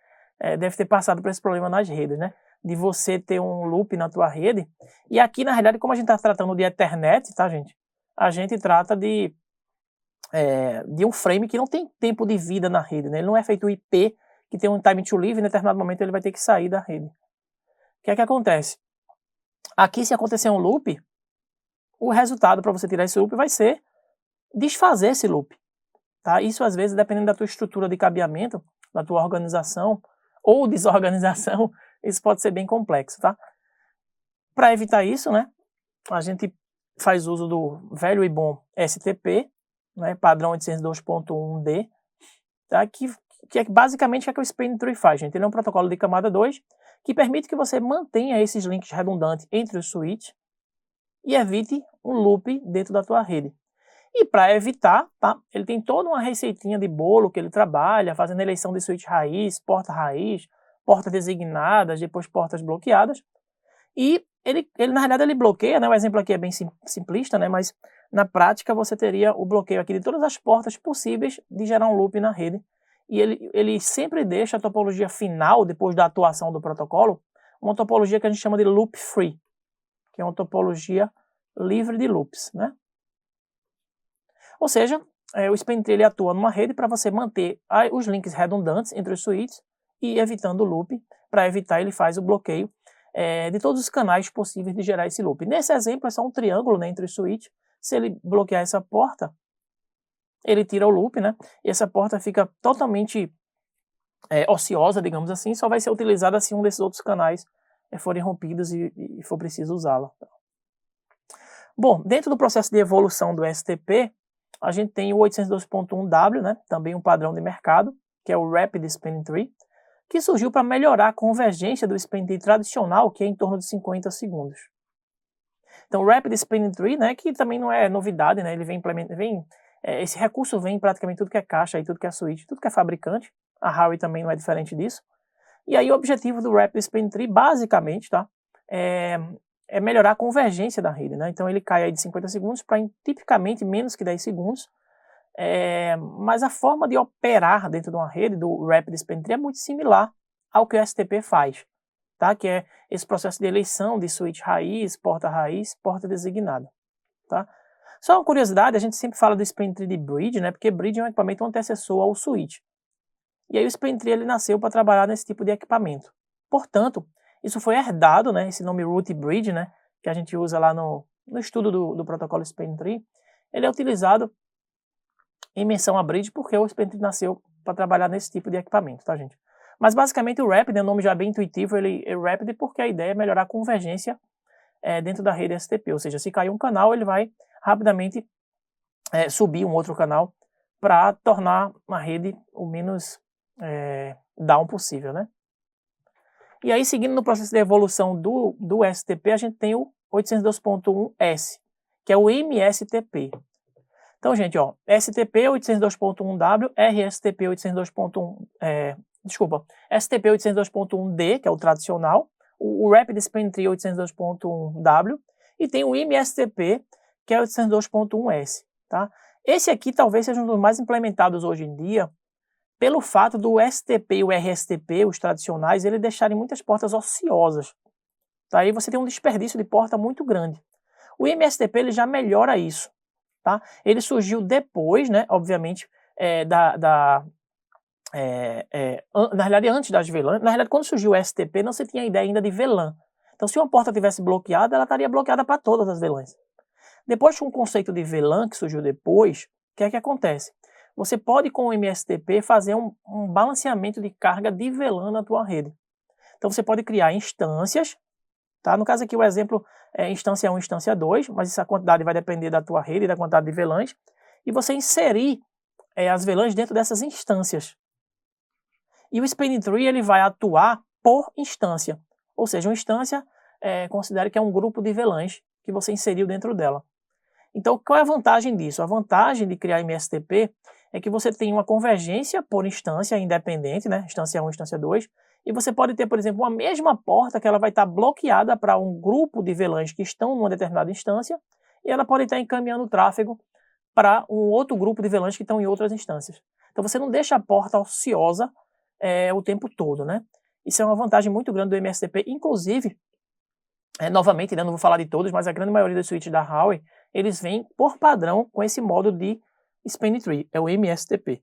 deve ter passado por esse problema nas redes, né? De você ter um loop na tua rede. E aqui, na realidade, como a gente está tratando de Ethernet, tá, gente? A gente trata de um frame que não tem tempo de vida na rede, né? Ele não é feito IP, que tem um time to live, e em determinado momento ele vai ter que sair da rede. O que é que acontece? Aqui, se acontecer um loop, o resultado para você tirar esse loop vai ser desfazer esse loop. Tá? Isso, às vezes, dependendo da tua estrutura de cabeamento, da tua organização ou desorganização, isso pode ser bem complexo. Tá? Para evitar isso, né, a gente faz uso do velho e bom STP, né, padrão 802.1d, tá? que é basicamente o que o Span Tree faz. Gente. Ele é um protocolo de camada 2 que permite que você mantenha esses links redundantes entre os switches e evite um loop dentro da tua rede. E para evitar, tá, ele tem toda uma receitinha de bolo que ele trabalha, fazendo eleição de switch raiz, portas designadas, depois portas bloqueadas. E ele na realidade, ele bloqueia, né, o exemplo aqui é bem simplista, né, mas na prática você teria o bloqueio aqui de todas as portas possíveis de gerar um loop na rede. E ele sempre deixa a topologia final, depois da atuação do protocolo, uma topologia que a gente chama de loop free, que é uma topologia livre de loops, né? Ou seja, o Span Tree ele atua numa rede para você manter os links redundantes entre os switches e evitando o loop. Para evitar, ele faz o bloqueio de todos os canais possíveis de gerar esse loop. Nesse exemplo, é só um triângulo, né, entre os switches. Se ele bloquear essa porta, ele tira o loop, né? E essa porta fica totalmente ociosa, digamos assim, só vai ser utilizada se um desses outros canais forem rompidos e for preciso usá-la. Bom, dentro do processo de evolução do STP, a gente tem o 802.1W, né, também um padrão de mercado, que é o Rapid Spinning Tree, que surgiu para melhorar a convergência do Spinning Tree tradicional, que é em torno de 50 segundos. Então, o Rapid Spinning Tree, né, que também não é novidade, né, ele esse recurso vem em praticamente tudo que é caixa, e tudo que é switch, tudo que é fabricante. A Huawei também não é diferente disso. E aí o objetivo do Rapid Spinning Tree, basicamente, tá, é melhorar a convergência da rede, né? Então ele cai aí de 50 segundos para tipicamente menos que 10 segundos. Mas a forma de operar dentro de uma rede do Rapid Spinning Tree é muito similar ao que o STP faz, tá? Que é esse processo de eleição de switch raiz, porta designada, tá? Só uma curiosidade, a gente sempre fala do Spinning Tree de bridge, né? Porque bridge é um equipamento antecessor ao switch. E aí o Spinning Tree ele nasceu para trabalhar nesse tipo de equipamento. Portanto, isso foi herdado, né? Esse nome root bridge, né? Que a gente usa lá no estudo do protocolo Spinning Tree, ele é utilizado em menção a bridge porque o Spinning Tree nasceu para trabalhar nesse tipo de equipamento, tá, gente? Mas basicamente o Rapid, o nome já é bem intuitivo, ele é Rapid porque a ideia é melhorar a convergência dentro da rede STP, ou seja, se cair um canal, ele vai rapidamente subir um outro canal para tornar a rede o menos down possível, né? E aí, seguindo no processo de evolução do STP, a gente tem o 802.1S, que é o MSTP. Então, gente, ó, STP 802.1W, RSTP 802.1, STP 802.1D, que é o tradicional, o Rapid Spinning Tree 802.1W, e tem o MSTP, que é 802.1S, tá? Esse aqui talvez seja um dos mais implementados hoje em dia, pelo fato do STP e o RSTP, os tradicionais, eles deixarem muitas portas ociosas. Tá? Aí você tem um desperdício de porta muito grande. O MSTP ele já melhora isso. Tá? Ele surgiu depois, né, obviamente, na realidade, antes das VLAN. Na realidade, quando surgiu o STP, não se tinha ideia ainda de VLAN. Então, se uma porta tivesse bloqueada, ela estaria bloqueada para todas as VLANs. Depois, com o conceito de VLAN, que surgiu depois, o que é que acontece? Você pode, com o MSTP, fazer um balanceamento de carga de VLAN na tua rede. Então, você pode criar instâncias, tá? No caso aqui, o exemplo é instância 1 e instância 2, mas essa quantidade vai depender da tua rede e da quantidade de VLANs, e você inserir as VLANs dentro dessas instâncias. E o Spinning Tree ele vai atuar por instância, ou seja, uma instância, considere que é um grupo de VLANs que você inseriu dentro dela. Então, qual é a vantagem disso? A vantagem de criar MSTP é que você tem uma convergência por instância independente, né? Instância 1 e instância 2, e você pode ter, por exemplo, uma mesma porta que ela vai estar bloqueada para um grupo de VLANs que estão numa determinada instância, e ela pode estar encaminhando o tráfego para um outro grupo de VLANs que estão em outras instâncias. Então, você não deixa a porta ociosa o tempo todo, né? Isso é uma vantagem muito grande do MSTP, inclusive, novamente, né, não vou falar de todos, mas a grande maioria dos switches da Huawei, eles vêm por padrão com esse modo de Spinning Tree, é o MSTP.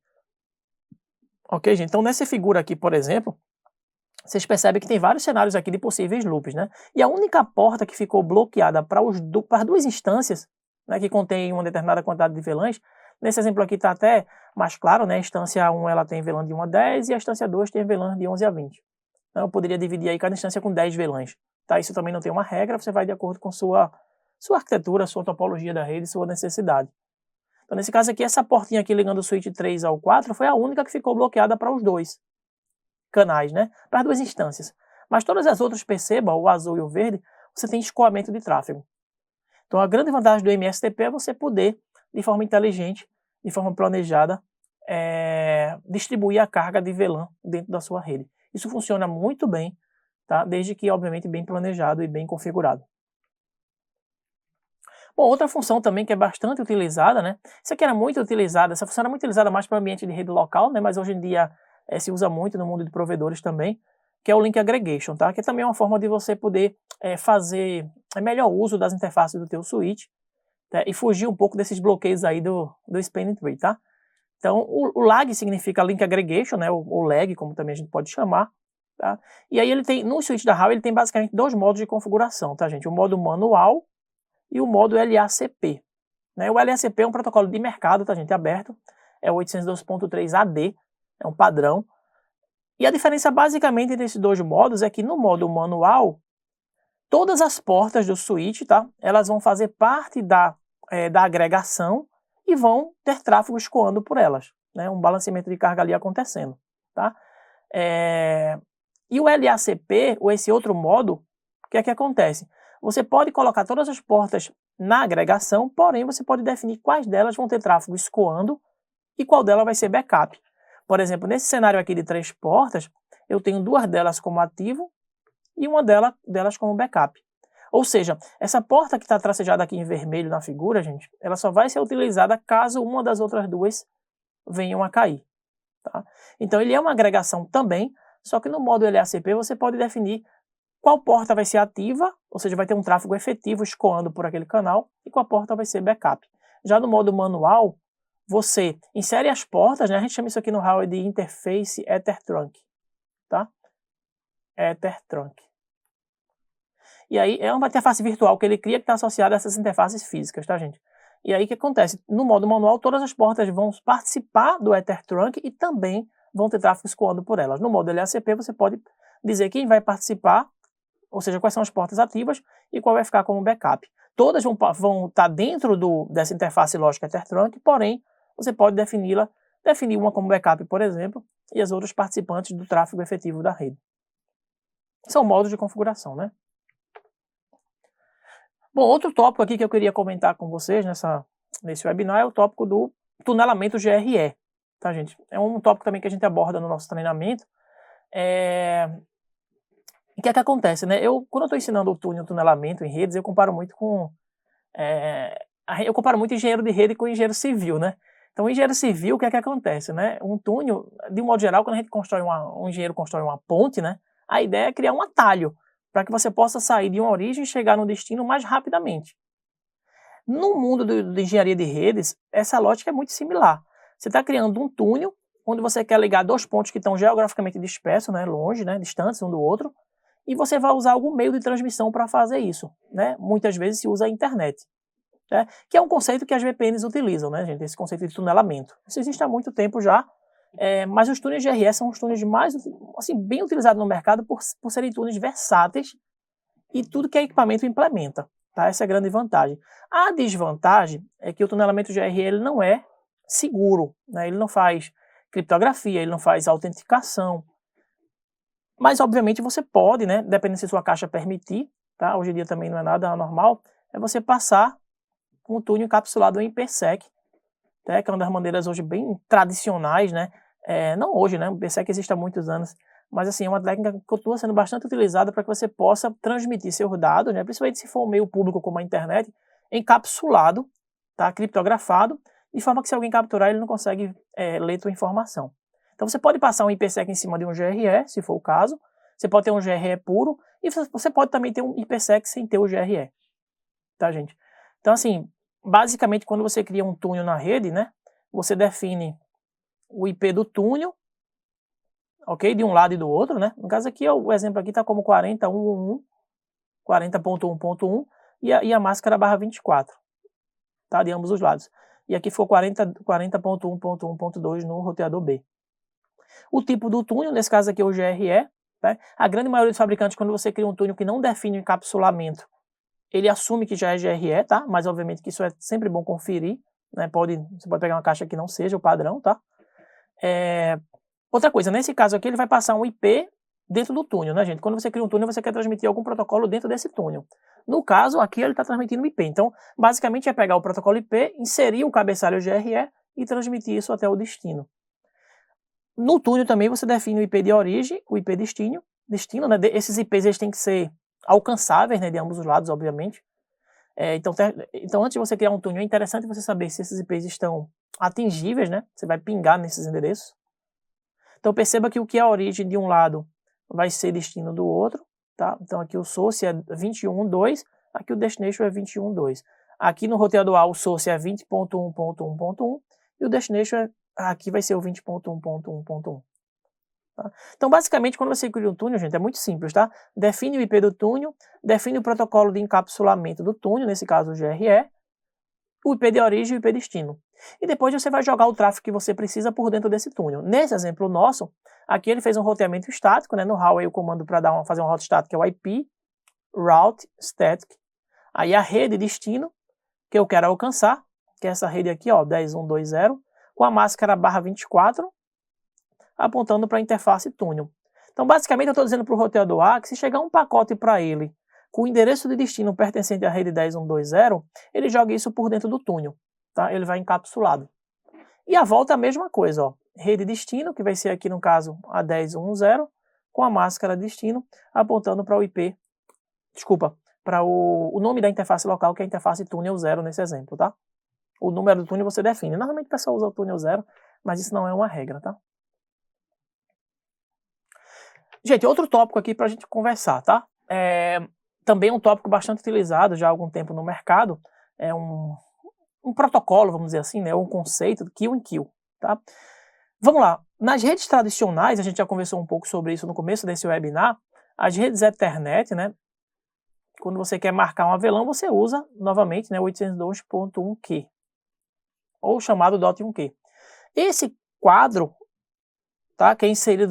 Ok, gente? Então, nessa figura aqui, por exemplo, vocês percebem que tem vários cenários aqui de possíveis loops, né? E a única porta que ficou bloqueada para as duas instâncias, né, que contém uma determinada quantidade de VLANs, nesse exemplo aqui está até mais claro, né? A instância 1 ela tem VLAN de 1 a 10 e a instância 2 tem VLAN de 11 a 20. Então, eu poderia dividir aí cada instância com 10 VLANs. Tá? Isso também não tem uma regra, você vai de acordo com sua arquitetura, sua topologia da rede, sua necessidade. Então, nesse caso aqui, essa portinha aqui ligando o switch 3 ao 4 foi a única que ficou bloqueada para os dois canais, né? Para as duas instâncias. Mas todas as outras, perceba, o azul e o verde, você tem escoamento de tráfego. Então, a grande vantagem do MSTP é você poder, de forma inteligente, de forma planejada, distribuir a carga de VLAN dentro da sua rede. Isso funciona muito bem, tá? Desde que, obviamente, bem planejado e bem configurado. Bom, outra função também que é bastante utilizada, né? Isso aqui era muito utilizada, essa função era muito utilizada mais para o ambiente de rede local, né? Mas hoje em dia se usa muito no mundo de provedores também, que é o Link Aggregation, tá? Que é também uma forma de você poder fazer melhor uso das interfaces do teu switch, tá? E fugir um pouco desses bloqueios aí do Spinning Tree, tá? Então, o lag significa Link Aggregation, né? O lag, como também a gente pode chamar, tá? E aí ele tem, no switch da Huawei, ele tem basicamente dois modos de configuração, tá, gente? O modo manual e o modo LACP. Né? O LACP é um protocolo de mercado, tá, gente? Aberto. É o 802.3 AD, é um padrão. E a diferença basicamente entre esses dois modos é que no modo manual, todas as portas do switch, tá? Elas vão fazer parte da agregação e vão ter tráfego escoando por elas, né? Um balanceamento de carga ali acontecendo, tá? E o LACP, ou esse outro modo, o que é que acontece? Você pode colocar todas as portas na agregação, porém você pode definir quais delas vão ter tráfego escoando e qual delas vai ser backup. Por exemplo, nesse cenário aqui de 3 portas, eu tenho 2 delas como ativo e uma delas como backup. Ou seja, essa porta que está tracejada aqui em vermelho na figura, gente, ela só vai ser utilizada caso uma das outras duas venham a cair. Tá? Então ele é uma agregação também, só que no modo LACP você pode definir qual porta vai ser ativa, ou seja, vai ter um tráfego efetivo escoando por aquele canal, e qual porta vai ser backup. Já no modo manual, você insere as portas, né? A gente chama isso aqui no hardware de Interface Ether Trunk. Tá? Ether Trunk. E aí é uma interface virtual que ele cria que está associada a essas interfaces físicas, tá, gente? E aí o que acontece? No modo manual, todas as portas vão participar do Ether Trunk e também vão ter tráfego escoando por elas. No modo LACP, você pode dizer quem vai participar, ou seja, quais são as portas ativas e qual vai ficar como backup. Todas vão estar dentro dessa interface lógica Ether Trunk, porém, você pode definir uma como backup, por exemplo, e as outras participantes do tráfego efetivo da rede. São modos de configuração, né? Bom, outro tópico aqui que eu queria comentar com vocês nesse webinar é o tópico do tunelamento GRE, tá, gente? É um tópico também que a gente aborda no nosso treinamento. O que é que acontece, né? Quando eu estou ensinando o tunelamento em redes, eu comparo muito engenheiro de rede com engenheiro civil, né? Então, o engenheiro civil, o que é que acontece, né? Um túnel, de um modo geral, quando a gente um engenheiro constrói uma ponte, né? A ideia é criar um atalho para que você possa sair de uma origem e chegar no destino mais rapidamente. No mundo de engenharia de redes, essa lógica é muito similar. Você está criando um túnel onde você quer ligar 2 pontos que estão geograficamente dispersos, né? Longe, né? Distantes um do outro, e você vai usar algum meio de transmissão para fazer isso, né? Muitas vezes se usa a internet, né? Que é um conceito que as VPNs utilizam, né, gente? Esse conceito de tunelamento. Isso existe há muito tempo já, mas os túneis GRE são os túneis mais, assim, bem utilizados no mercado por serem túneis versáteis e tudo que é equipamento implementa, tá? Essa é a grande vantagem. A desvantagem é que o tunelamento GRE ele não é seguro, né? Ele não faz criptografia, ele não faz autenticação. Mas, obviamente, você pode, né, dependendo se sua caixa permitir, tá? Hoje em dia também não é nada anormal, é você passar um túnel encapsulado em IPsec, tá? Que é uma das maneiras hoje bem tradicionais, né? Não hoje, né? O IPsec existe há muitos anos, mas assim, é uma técnica que continua sendo bastante utilizada para que você possa transmitir seus dados, né? Principalmente se for um meio público como a internet, encapsulado, tá? Criptografado, de forma que se alguém capturar, ele não consegue ler tua informação. Então você pode passar um IPsec em cima de um GRE, se for o caso, você pode ter um GRE puro, e você pode também ter um IPsec sem ter o GRE, tá, gente? Então, assim, basicamente, quando você cria um túnel na rede, né, você define o IP do túnel, ok? De um lado e do outro, né? No caso aqui, o exemplo aqui está como 40.1.1, 40.1.1, e a máscara barra 24, tá? De ambos os lados. E aqui ficou 40.1.1.2 no roteador B. O tipo do túnel, nesse caso aqui é o GRE, tá? A grande maioria dos fabricantes, quando você cria um túnel que não define o encapsulamento, ele assume que já é GRE, tá? Mas obviamente que isso é sempre bom conferir, né? Você pode pegar uma caixa que não seja o padrão, tá? Outra coisa, nesse caso aqui ele vai passar um IP dentro do túnel, né, gente? Quando você cria um túnel, você quer transmitir algum protocolo dentro desse túnel. No caso, aqui ele está transmitindo IP. Então, basicamente é pegar o protocolo IP, inserir o cabeçalho GRE e transmitir isso até o destino. No túnel também você define o IP de origem, o IP destino, né? Esses IPs eles têm que ser alcançáveis, né, de ambos os lados, obviamente. Então, antes de você criar um túnel, é interessante você saber se esses IPs estão atingíveis, né? Você vai pingar nesses endereços. Então, perceba que o que é a origem de um lado vai ser destino do outro, tá? Então, aqui o source é 21.2, aqui o destination é 21.2. Aqui no roteador A, o source é 20.1.1.1 e o destination aqui vai ser o 20.1.1.1. Tá? Então, basicamente, quando você cria um túnel, gente, é muito simples, tá? Define o IP do túnel, define o protocolo de encapsulamento do túnel, nesse caso o GRE, o IP de origem e o IP destino. E depois você vai jogar o tráfego que você precisa por dentro desse túnel. Nesse exemplo nosso, aqui ele fez um roteamento estático, né? No How aí o comando para fazer um route estático é o IP, route static. Aí a rede destino que eu quero alcançar, que é essa rede aqui, ó, 10120, com a máscara /24, apontando para a interface túnel. Então, basicamente, eu estou dizendo para o roteador A que se chegar um pacote para ele com o endereço de destino pertencente à rede 10120, ele joga isso por dentro do túnel, tá? Ele vai encapsulado. E a volta é a mesma coisa, ó. Rede destino, que vai ser aqui no caso a 10110, com a máscara destino apontando para o IP, desculpa, para o nome da interface local, que é a interface túnel 0 nesse exemplo, tá? O número do túnel você define. Normalmente o pessoal usa o túnel 0, mas isso não é uma regra, tá? Gente, outro tópico aqui para a gente conversar, tá? Também um tópico bastante utilizado já há algum tempo no mercado, é um protocolo, vamos dizer assim, né? Um conceito do kill in kill, tá? Vamos lá. Nas redes tradicionais, a gente já conversou um pouco sobre isso no começo desse webinar, as redes Ethernet, né? Quando você quer marcar um avelã, você usa, novamente, né, 802.1Q, ou chamado .1Q. Esse quadro, tá, que é inserido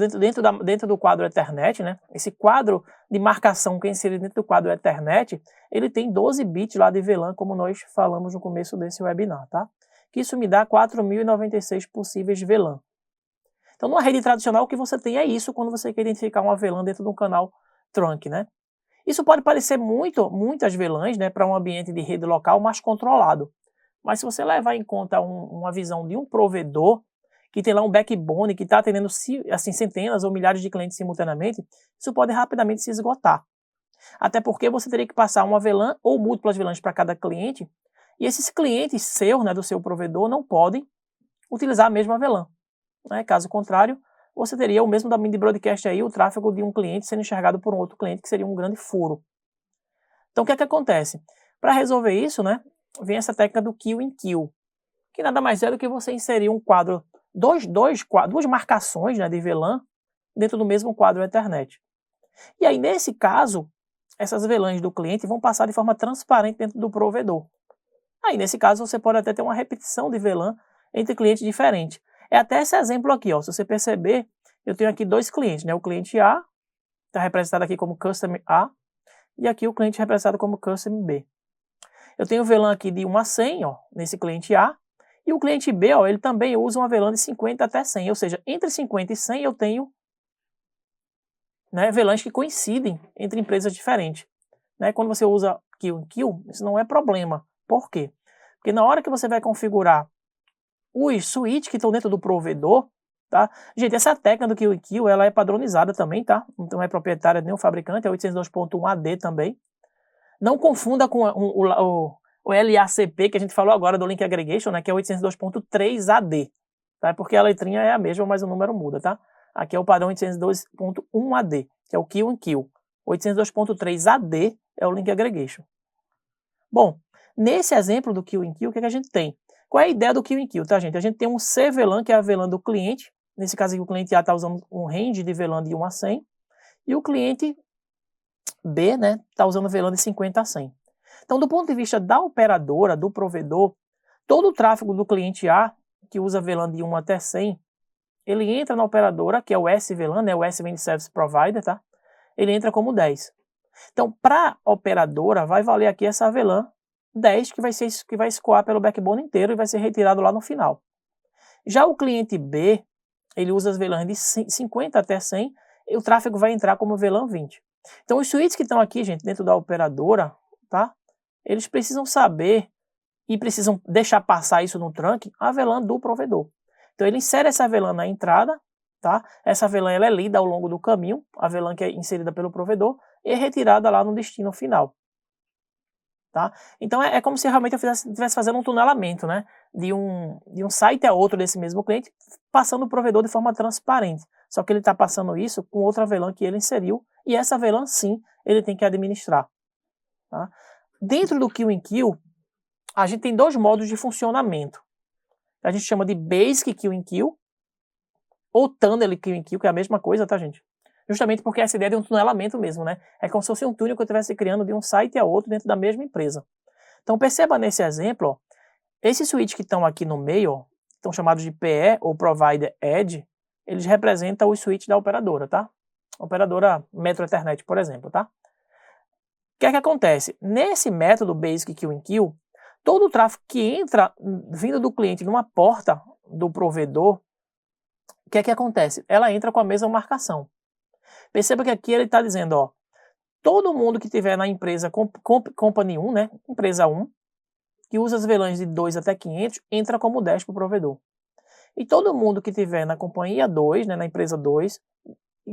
dentro do quadro Ethernet, né, esse quadro de marcação que é inserido dentro do quadro Ethernet, ele tem 12 bits lá de VLAN, como nós falamos no começo desse webinar, tá? Que isso me dá 4.096 possíveis VLAN. Então, numa rede tradicional, o que você tem é isso quando você quer identificar uma VLAN dentro de um canal trunk, né? Isso pode parecer muitas VLANs, né, para um ambiente de rede local mais controlado. Mas se você levar em conta uma visão de um provedor que tem lá um backbone que está atendendo assim, centenas ou milhares de clientes simultaneamente, isso pode rapidamente se esgotar. Até porque você teria que passar uma VLAN ou múltiplas VLANs para cada cliente, e esses clientes seus, né, do seu provedor, não podem utilizar a mesma VLAN. Né? Caso contrário, você teria o mesmo domínio de broadcast aí, o tráfego de um cliente sendo enxergado por um outro cliente, que seria um grande furo. Então, o que é que acontece? Para resolver isso, né, vem essa técnica do kill in kill, que nada mais é do que você inserir um quadro, duas marcações, né, de VLAN dentro do mesmo quadro Ethernet. E aí, nesse caso, essas VLANs do cliente vão passar de forma transparente dentro do provedor. Aí, nesse caso, você pode até ter uma repetição de VLAN entre clientes diferentes. É até esse exemplo aqui, ó. Se você perceber, eu tenho aqui dois clientes, né? O cliente A está representado aqui como Custom A e aqui o cliente representado como Custom B. Eu tenho o VLAN aqui de 1 a 100, ó, nesse cliente A, e o cliente B, ó, ele também usa uma VLAN de 50 até 100, ou seja, entre 50 e 100 eu tenho, né, VLANs que coincidem entre empresas diferentes. Né? Quando você usa kill in kill, isso não é problema. Por quê? Porque na hora que você vai configurar os switches que estão dentro do provedor, tá? Gente, essa técnica do kill in kill, ela é padronizada também, tá? Então é proprietária de nenhum fabricante, é 802.1 AD também. Não confunda com o LACP que a gente falou agora do Link Aggregation, né? Que é 802.3 AD, tá? Porque a letrinha é a mesma, mas o número muda, tá? Aqui é o padrão 802.1 AD, que é o kill in kill. 802.3 AD é o Link Aggregation. Bom, nesse exemplo do kill in kill, o que a gente tem? Qual é a ideia do kill in kill, tá, gente? A gente tem um CVLAN, que é a VLAN do cliente. Nesse caso aqui, o cliente A está usando um range de VLAN de 1 a 100. E o cliente B, né, está usando VLAN de 50 a 100. Então, do ponto de vista da operadora, do provedor, todo o tráfego do cliente A, que usa VLAN de 1 até 100, ele entra na operadora, que é o SVLAN, né, o S vem de Service Provider, tá? Ele entra como 10. Então, para a operadora, vai valer aqui essa VLAN 10, que vai escoar pelo backbone inteiro e vai ser retirado lá no final. Já o cliente B, ele usa as VLANs de 50 até 100, e o tráfego vai entrar como VLAN 20. Então, os switches que estão aqui, gente, dentro da operadora, tá? Eles precisam saber e precisam deixar passar isso no trunk, a VLAN do provedor. Então, ele insere essa VLAN na entrada, tá? Essa VLAN ela é lida ao longo do caminho, a VLAN que é inserida pelo provedor, e é retirada lá no destino final. Tá? Então é como se realmente eu estivesse fazendo um tunelamento, né? de um site a outro desse mesmo cliente, passando o provedor de forma transparente. Só que ele está passando isso com outra VLAN que ele inseriu, e essa VLAN sim, ele tem que administrar. Tá? Dentro do kill in kill, a gente tem dois modos de funcionamento. A gente chama de Basic Kill in Kill, ou Tunnel Kill in Kill, que é a mesma coisa, tá, gente? Justamente porque essa ideia de um tunelamento mesmo, né? É como se fosse um túnel que eu estivesse criando de um site a outro dentro da mesma empresa. Então perceba nesse exemplo, ó, Esses switches que estão aqui no meio, ó, estão chamados de PE ou Provider Edge, eles representam os switches da operadora, tá? Operadora Metro Ethernet, por exemplo, tá? O que é que acontece? Nesse método Basic Kill in Kill, todo o tráfego que entra vindo do cliente numa porta do provedor, o que é que acontece? Ela entra com a mesma marcação. Perceba que aqui ele está dizendo, ó, todo mundo que tiver na empresa Company 1, né, empresa 1, que usa as VLANs de 2 até 500, entra como 10 para o provedor. E todo mundo que tiver na companhia 2, né, na empresa 2,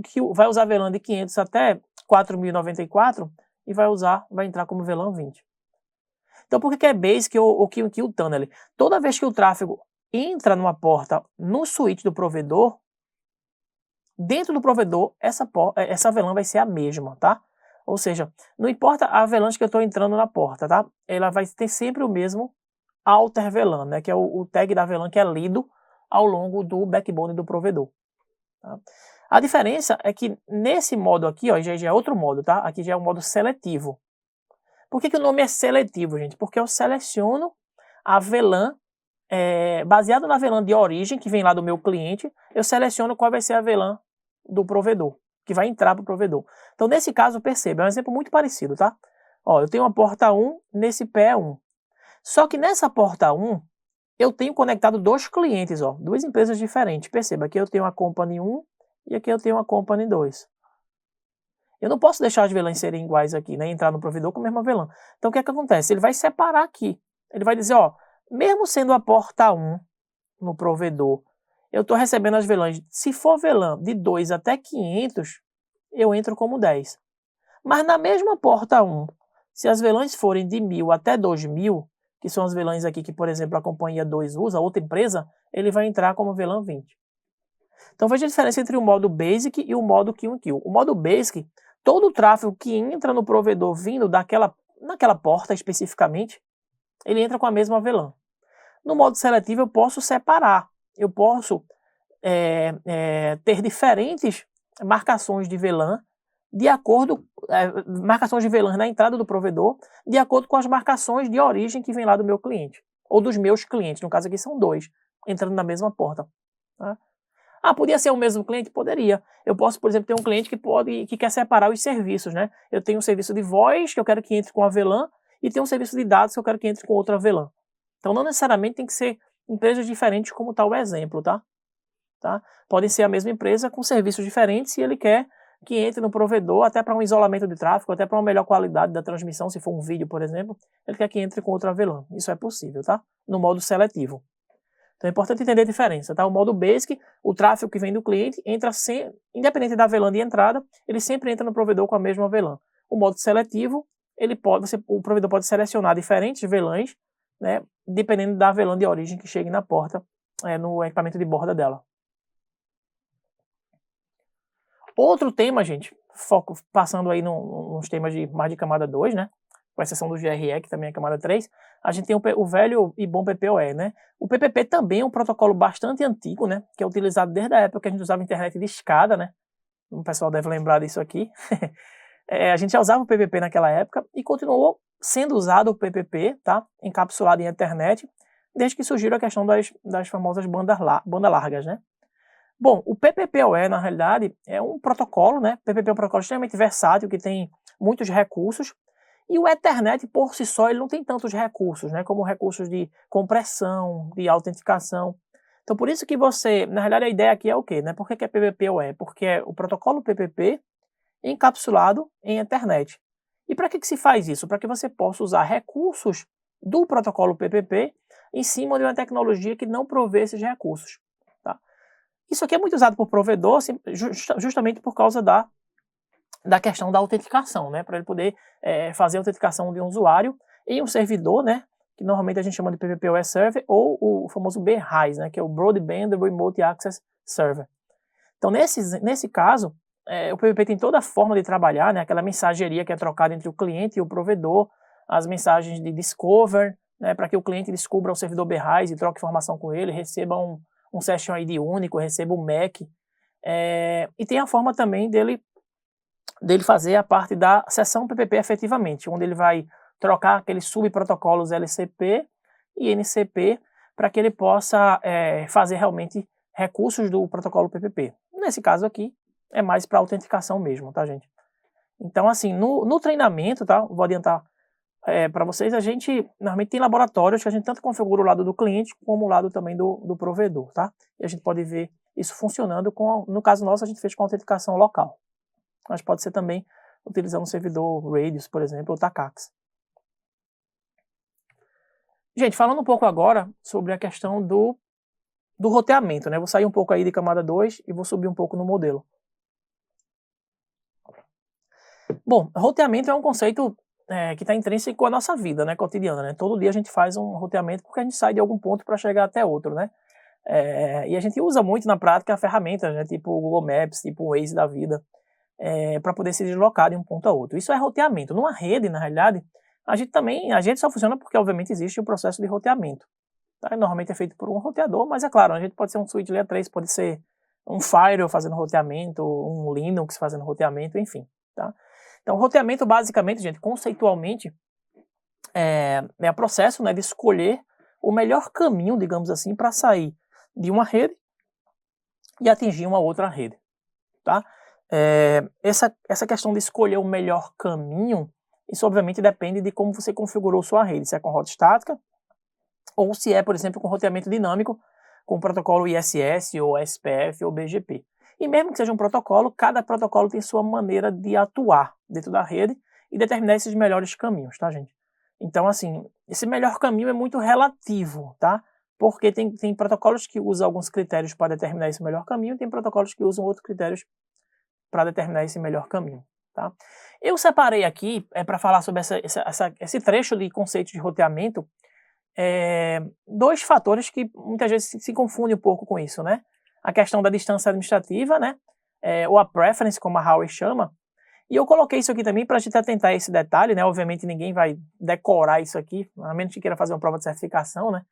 que vai usar VLAN de 500 até 4.094 e vai entrar como VLAN 20. Então por que é Basic ou Kill in Kill Tunnel? Toda vez que o tráfego entra numa porta no switch do provedor, dentro do provedor, essa VLAN vai ser a mesma, tá? Ou seja, não importa a VLAN que eu estou entrando na porta, tá? Ela vai ter sempre o mesmo alter VLAN, né? Que é o tag da VLAN que é lido ao longo do backbone do provedor. Tá? A diferença é que nesse modo aqui, ó, já é outro modo, tá? Aqui já é um modo seletivo. Por que o nome é seletivo, gente? Porque eu seleciono a VLAN, baseado na VLAN de origem, que vem lá do meu cliente, eu seleciono qual vai ser a VLAN do provedor, que vai entrar para o provedor. Então, nesse caso, perceba, é um exemplo muito parecido, tá? Ó, eu tenho uma porta 1 nesse PE1. Só que nessa porta 1, eu tenho conectado dois clientes, ó, duas empresas diferentes. Perceba, aqui eu tenho a Company 1 e aqui eu tenho a Company 2. Eu não posso deixar as VLANs serem iguais aqui, né? Entrar no provedor com a mesma VLAN. Então, o que é que acontece? Ele vai separar aqui. Ele vai dizer, ó, mesmo sendo a porta 1 no provedor, eu estou recebendo as VLANs. Se for VLAN de 2 até 500, eu entro como 10. Mas na mesma porta 1, se as VLANs forem de 1.000 até 2.000, que são as VLANs aqui que, por exemplo, a companhia 2 usa, outra empresa, ele vai entrar como VLAN 20. Então veja a diferença entre o modo Basic e o modo Kill in Kill. O modo Basic, todo o tráfego que entra no provedor vindo naquela porta especificamente, ele entra com a mesma VLAN. No modo seletivo eu posso separar, eu posso ter diferentes marcações de VLAN marcações de VLAN na entrada do provedor, de acordo com as marcações de origem que vem lá do meu cliente, ou dos meus clientes, no caso aqui são dois, entrando na mesma porta. Tá? Ah, podia ser o mesmo cliente? Poderia. Eu posso, por exemplo, ter um cliente que quer separar os serviços, né? Eu tenho um serviço de voz que eu quero que entre com a VLAN e tenho um serviço de dados que eu quero que entre com outra VLAN. Então não necessariamente tem que ser empresas diferentes como está o exemplo, tá? Podem ser a mesma empresa com serviços diferentes e ele quer que entre no provedor até para um isolamento de tráfego, até para uma melhor qualidade da transmissão, se for um vídeo, por exemplo, ele quer que entre com outra VLAN. Isso é possível, tá? No modo seletivo. Então é importante entender a diferença, tá? O modo Basic, o tráfego que vem do cliente, entra independente da VLAN de entrada, ele sempre entra no provedor com a mesma VLAN. O modo seletivo, o provedor pode selecionar diferentes VLANs, né? Dependendo da VLAN de origem que chegue na porta, no equipamento de borda dela. Outro tema, gente, passando aí nos temas mais de camada 2, né? Com exceção do GRE, que também é camada 3, a gente tem o velho e bom PPoE, né? O PPP também é um protocolo bastante antigo, né? Que é utilizado desde a época que a gente usava internet de escada, né? O pessoal deve lembrar disso aqui. A gente já usava o PPP naquela época e continuou sendo usado o PPP, tá? Encapsulado em Ethernet, desde que surgiu a questão das famosas bandas largas, né? Bom, o PPPoE, na realidade, é um protocolo, né? O PPP é um protocolo extremamente versátil, que tem muitos recursos, e o Ethernet, por si só, ele não tem tantos recursos, né? Como recursos de compressão, de autenticação. Então, por isso que na realidade, a ideia aqui é o quê? Né? Por que é PPPoE? Porque é o protocolo PPP encapsulado em Ethernet. E para que se faz isso? Para que você possa usar recursos do protocolo PPP em cima de uma tecnologia que não provê esses recursos. Tá? Isso aqui é muito usado por provedor, justamente por causa da questão da autenticação, né? Para ele poder fazer a autenticação de um usuário em um servidor, né? Que normalmente a gente chama de PPPoE Server, ou o famoso BRAIS, né? Que é o Broadband Remote Access Server. Então, nesse caso, o PPP tem toda a forma de trabalhar, né? Aquela mensageria que é trocada entre o cliente e o provedor, as mensagens de discover, né? Para que o cliente descubra o servidor BRAIS e troque informação com ele, receba um Session ID único, receba um MAC. E tem a forma também dele fazer a parte da sessão PPP efetivamente, onde ele vai trocar aqueles subprotocolos LCP e NCP, para que ele possa fazer realmente recursos do protocolo PPP. Nesse caso aqui, é mais para autenticação mesmo, tá, gente? Então, assim, no treinamento, tá, vou adiantar para vocês, a gente normalmente tem laboratórios que a gente tanto configura o lado do cliente como o lado também do provedor, tá? E a gente pode ver isso funcionando no caso nosso, a gente fez com autenticação local. Mas pode ser também utilizando um servidor Radius, por exemplo, ou Takacs. Gente, falando um pouco agora sobre a questão do roteamento, né? Vou sair um pouco aí de camada 2 e vou subir um pouco no modelo. Bom, roteamento é um conceito que está intrínseco à nossa vida, né, cotidiana, né? Todo dia a gente faz um roteamento porque a gente sai de algum ponto para chegar até outro, né? E a gente usa muito na prática ferramentas, né, tipo o Google Maps, tipo o Waze da vida, para poder se deslocar de um ponto a outro. Isso é roteamento. Numa rede, na realidade, a gente só funciona porque, obviamente, existe o processo de roteamento. Tá? Normalmente é feito por um roteador, mas é claro, a gente pode ser um switch layer 3, pode ser um firewall fazendo roteamento, um Linux fazendo roteamento, enfim. Tá? Então, roteamento, basicamente, gente, conceitualmente, é o processo, né, de escolher o melhor caminho, digamos assim, para sair de uma rede e atingir uma outra rede. Tá? Essa questão de escolher o melhor caminho, isso obviamente depende de como você configurou sua rede, se é com rota estática ou se é, por exemplo, com roteamento dinâmico, com o protocolo ISS ou SPF ou BGP. E mesmo que seja um protocolo, cada protocolo tem sua maneira de atuar dentro da rede e determinar esses melhores caminhos, tá, gente? Então, assim, esse melhor caminho é muito relativo, tá? Porque tem protocolos que usam alguns critérios para determinar esse melhor caminho, tem protocolos que usam outros critérios para determinar esse melhor caminho, tá? Eu separei aqui, para falar sobre esse trecho de conceitos de roteamento, dois fatores que muitas vezes se confundem um pouco com isso, né? A questão da distância administrativa, né? Ou a preference, como a Huawei chama. E eu coloquei isso aqui também para a gente atentar a esse detalhe, né? Obviamente ninguém vai decorar isso aqui, a menos que queira fazer uma prova de certificação, né?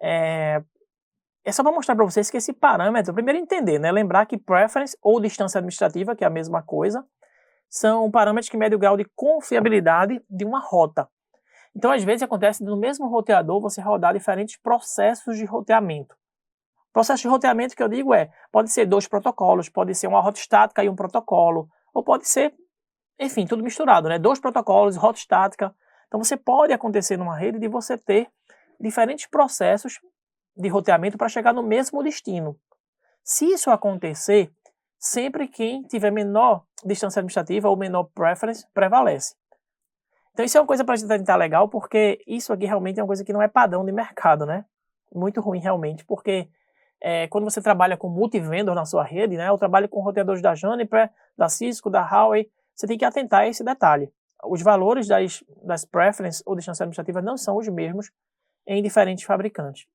É só para mostrar para vocês que esse parâmetro, primeiro entender, né? Lembrar que preference ou distância administrativa, que é a mesma coisa, são parâmetros que medem o grau de confiabilidade de uma rota. Então, às vezes, acontece no mesmo roteador você rodar diferentes processos de roteamento. Processo de roteamento que eu digo pode ser 2 protocolos, pode ser uma rota estática e um protocolo, ou pode ser, enfim, tudo misturado, né? 2 protocolos, rota estática. Então, você pode acontecer numa rede de você ter diferentes processos de roteamento para chegar no mesmo destino. Se isso acontecer, sempre quem tiver menor distância administrativa ou menor preference prevalece. Então isso é uma coisa para a gente tentar legal, porque isso aqui realmente é uma coisa que não é padrão de mercado, né? Muito ruim realmente, porque quando você trabalha com multivendor na sua rede, né? Eu trabalho com roteadores da Juniper, da Cisco, da Huawei, você tem que atentar a esse detalhe. Os valores das preferences ou distância administrativa não são os mesmos em diferentes fabricantes.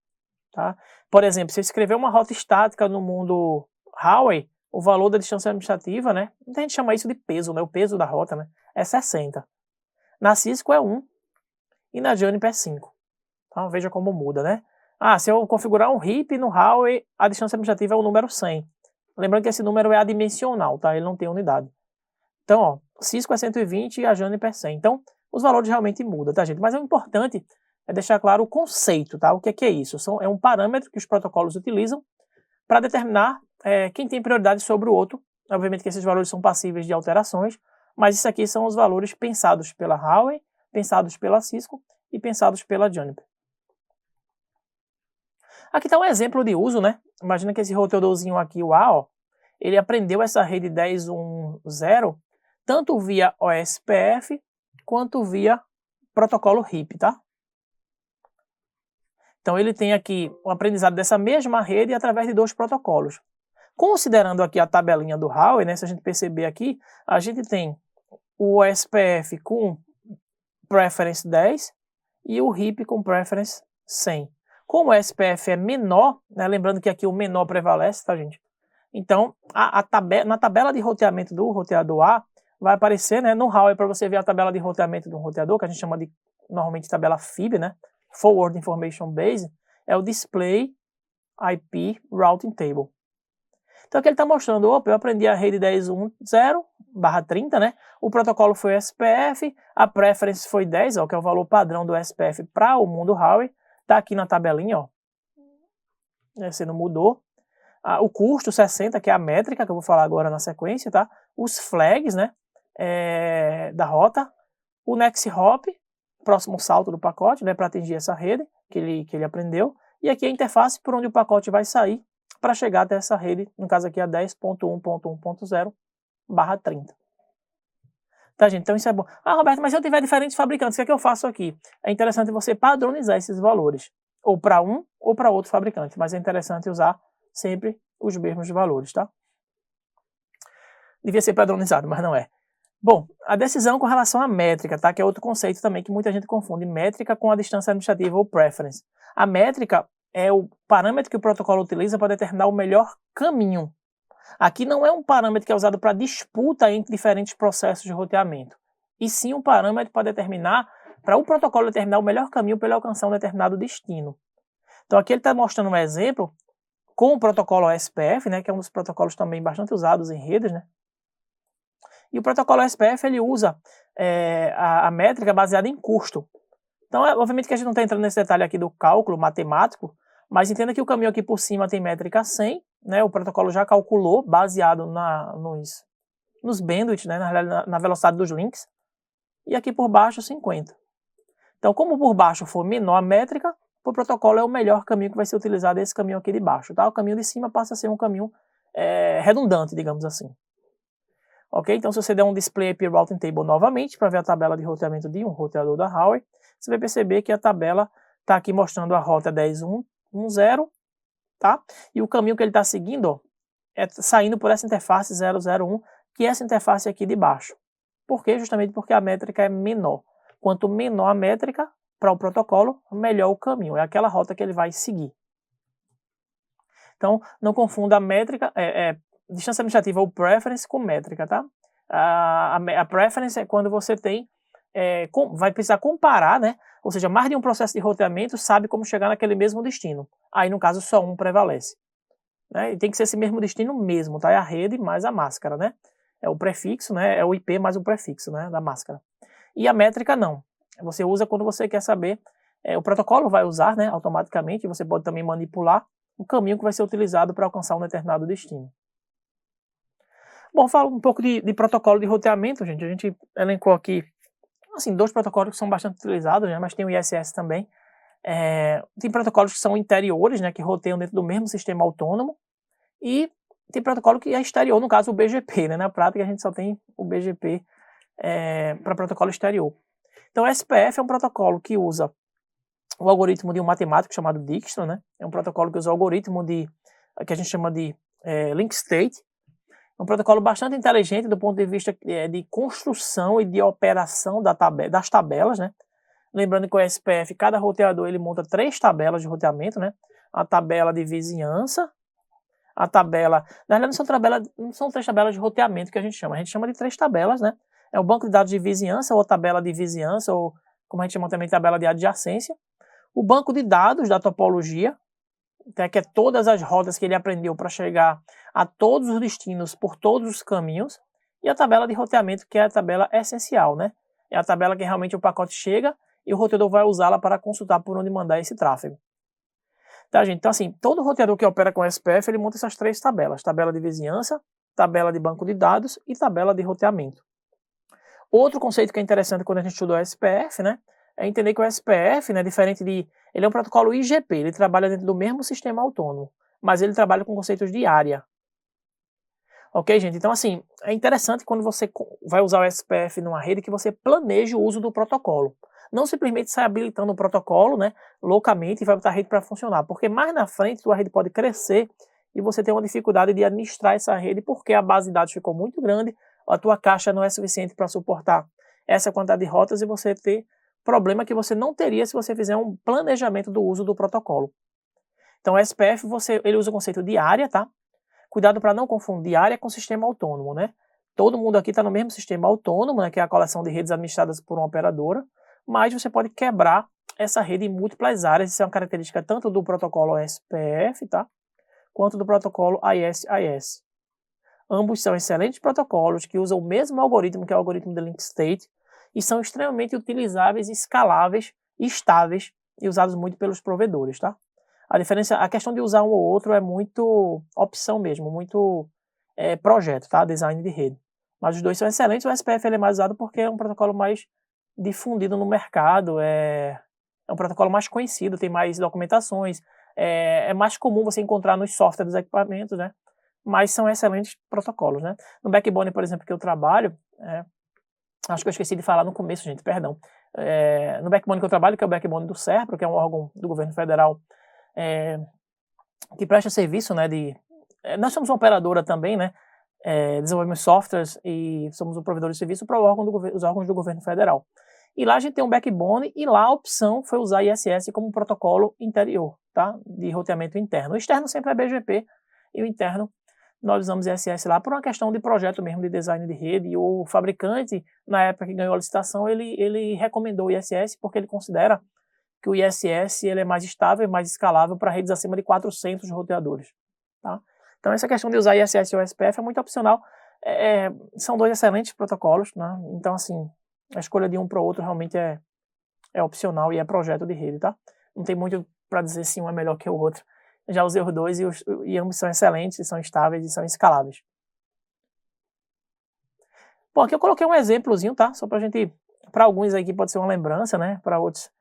Tá? Por exemplo, se eu escrever uma rota estática no mundo Huawei, o valor da distância administrativa, né? A gente chama isso de peso, né? O peso da rota, né? É 60. Na Cisco é 1 e na Juniper é 5. Então veja como muda, né? Se eu configurar um RIP no Huawei, a distância administrativa é o número 100. Lembrando que esse número é adimensional, tá? Ele não tem unidade. Então, ó, Cisco é 120 e a Juniper é 100. Então, os valores realmente mudam, tá, gente? Mas o importante é deixar claro o conceito, tá? O que é isso? É um parâmetro que os protocolos utilizam para determinar quem tem prioridade sobre o outro. Obviamente que esses valores são passíveis de alterações, mas isso aqui são os valores pensados pela Huawei, pensados pela Cisco e pensados pela Juniper. Aqui está um exemplo de uso, né? Imagina que esse roteadorzinho aqui, o A, ó, ele aprendeu essa rede 10.1.0 tanto via OSPF quanto via protocolo RIP, tá? Então ele tem aqui o aprendizado dessa mesma rede através de 2 protocolos. Considerando aqui a tabelinha do Huawei, né, se a gente perceber aqui, a gente tem o OSPF com preference 10 e o RIP com preference 100. Como o SPF é menor, né, lembrando que aqui o menor prevalece, tá, gente? Então, na tabela de roteamento do roteador A, vai aparecer, né, no Huawei, para você ver a tabela de roteamento do roteador, que a gente chama de, normalmente, tabela FIB, né? Forward Information Base, é o Display IP Routing Table. Então aqui ele está mostrando, eu aprendi a rede 10.1.0/30, né? O protocolo foi SPF, a preference foi 10, ó, que é o valor padrão do SPF para o mundo Huawei. Está aqui na tabelinha, ó. Você não mudou. O custo 60, que é a métrica, que eu vou falar agora na sequência, tá? Os flags, né? Da rota. O next hop, próximo salto do pacote, né? Para atingir essa rede que ele aprendeu. E aqui a interface por onde o pacote vai sair para chegar até essa rede, no caso aqui a 10.1.1.0/30. Tá, gente? Então isso é bom. Roberto, mas se eu tiver diferentes fabricantes, o que é que eu faço aqui? É interessante você padronizar esses valores, ou para um ou para outro fabricante, mas é interessante usar sempre os mesmos valores, tá? Devia ser padronizado, mas não é. Bom, a decisão com relação à métrica, tá? Que é outro conceito também que muita gente confunde, métrica com a distância administrativa ou preference. A métrica é o parâmetro que o protocolo utiliza para determinar o melhor caminho. Aqui não é um parâmetro que é usado para disputa entre diferentes processos de roteamento, e sim um parâmetro para o protocolo determinar o melhor caminho para ele alcançar um determinado destino. Então aqui ele está mostrando um exemplo com o protocolo OSPF, né, que é um dos protocolos também bastante usados em redes, né? E o protocolo OSPF ele usa a métrica baseada em custo. Então, obviamente que a gente não está entrando nesse detalhe aqui do cálculo matemático, mas entenda que o caminho aqui por cima tem métrica 100, né? O protocolo já calculou baseado nos bandwidth, né? Na velocidade dos links, e aqui por baixo 50. Então, como por baixo for menor a métrica, o protocolo é o melhor caminho que vai ser utilizado, esse caminho aqui de baixo, tá? O caminho de cima passa a ser um caminho redundante, digamos assim. Ok? Então, se você der um display IP routing table novamente para ver a tabela de roteamento de um roteador da Huawei, você vai perceber que a tabela está aqui mostrando a rota 10.1.1.0, tá? E o caminho que ele está seguindo, ó, é saindo por essa interface 0.0.1, que é essa interface aqui de baixo. Por quê? Justamente porque a métrica é menor. Quanto menor a métrica para o protocolo, melhor o caminho. É aquela rota que ele vai seguir. Então, não confunda a métrica, distância administrativa ou preference com métrica, tá? A preference é quando você vai precisar comparar, né? Ou seja, mais de um processo de roteamento sabe como chegar naquele mesmo destino. Aí, no caso, só um prevalece. Né? E tem que ser esse mesmo destino mesmo, tá? É a rede mais a máscara, né? É o prefixo, né? É o IP mais o prefixo, né? Da máscara. E a métrica não. Você usa quando você quer saber, o protocolo vai usar, né? Automaticamente, você pode também manipular o caminho que vai ser utilizado para alcançar um determinado destino. Bom, falo um pouco de protocolo de roteamento, gente. A gente elencou aqui, assim, 2 protocolos que são bastante utilizados, né? Mas tem o ISS também. Tem protocolos que são interiores, né? Que roteiam dentro do mesmo sistema autônomo. E tem protocolo que é exterior, no caso o BGP, né? Na prática a gente só tem o BGP para protocolo exterior. Então o SPF é um protocolo que usa o algoritmo de um matemático chamado Dijkstra, né? É um protocolo que usa o algoritmo que a gente chama de link state. É um protocolo bastante inteligente do ponto de vista de construção e de operação das tabelas, né? Lembrando que o SPF, cada roteador, ele monta 3 tabelas de roteamento, né? A tabela de vizinhança, a tabela... Na verdade, não são 3 tabelas de roteamento que a gente chama de 3 tabelas, né? É o banco de dados de vizinhança, ou tabela de vizinhança, ou como a gente chama também, tabela de adjacência. O banco de dados da topologia, que é todas as rotas que ele aprendeu para chegar a todos os destinos por todos os caminhos. E a tabela de roteamento, que é a tabela essencial, né? É a tabela que realmente o pacote chega e o roteador vai usá-la para consultar por onde mandar esse tráfego. Tá, gente? Então, assim, todo roteador que opera com SPF, ele monta essas 3 tabelas. Tabela de vizinhança, tabela de banco de dados e tabela de roteamento. Outro conceito que é interessante quando a gente estuda o SPF, né? É entender que o SPF, né, ele é um protocolo IGP, ele trabalha dentro do mesmo sistema autônomo, mas ele trabalha com conceitos de área. Ok, gente? Então, assim, é interessante quando você vai usar o SPF numa rede que você planeje o uso do protocolo. Não simplesmente sai habilitando o protocolo, né, loucamente e vai botar a rede para funcionar, porque mais na frente a rede pode crescer e você tem uma dificuldade de administrar essa rede porque a base de dados ficou muito grande, a tua caixa não é suficiente para suportar essa quantidade de rotas e você ter problema que você não teria se você fizer um planejamento do uso do protocolo. Então, o SPF, ele usa o conceito de área, tá? Cuidado para não confundir área com sistema autônomo, né? Todo mundo aqui está no mesmo sistema autônomo, né, que é a coleção de redes administradas por uma operadora, mas você pode quebrar essa rede em múltiplas áreas. Isso é uma característica tanto do protocolo SPF, tá? Quanto do protocolo IS-IS. Ambos são excelentes protocolos que usam o mesmo algoritmo, que é o algoritmo de link state, e são extremamente utilizáveis, escaláveis e estáveis e usados muito pelos provedores, tá? A questão de usar um ou outro é muito opção mesmo, muito projeto, tá? Design de rede. Mas os dois são excelentes, o SPF ele é mais usado porque é um protocolo mais difundido no mercado, é um protocolo mais conhecido, tem mais documentações, é mais comum você encontrar nos softwares dos equipamentos, né? Mas são excelentes protocolos, né? No Backbone, por exemplo, que eu trabalho, acho que eu esqueci de falar no começo, gente, perdão. No Backbone que eu trabalho, que é o Backbone do SERPRO, que é um órgão do governo federal que presta serviço, né, nós somos uma operadora também, né, desenvolvemos softwares e somos um provedor de serviço para os órgãos do governo federal. E lá a gente tem um backbone e lá a opção foi usar ISS como protocolo interior, tá, de roteamento interno. O externo sempre é BGP e o interno nós usamos ISS lá por uma questão de projeto mesmo, de design de rede, e o fabricante, na época que ganhou a licitação, ele recomendou o ISS porque ele considera que o ISS ele é mais estável e mais escalável para redes acima de 400 roteadores. Tá? Então essa questão de usar ISS ou SPF é muito opcional. São dois excelentes protocolos, né? Então assim, a escolha de um para o outro realmente é opcional e é projeto de rede. Tá? Não tem muito para dizer se um é melhor que o outro. Já usei os dois e ambos são excelentes, são estáveis e são escaláveis. Bom, aqui eu coloquei um exemplozinho, tá? Só pra gente, para alguns aqui pode ser uma lembrança, né? Para outros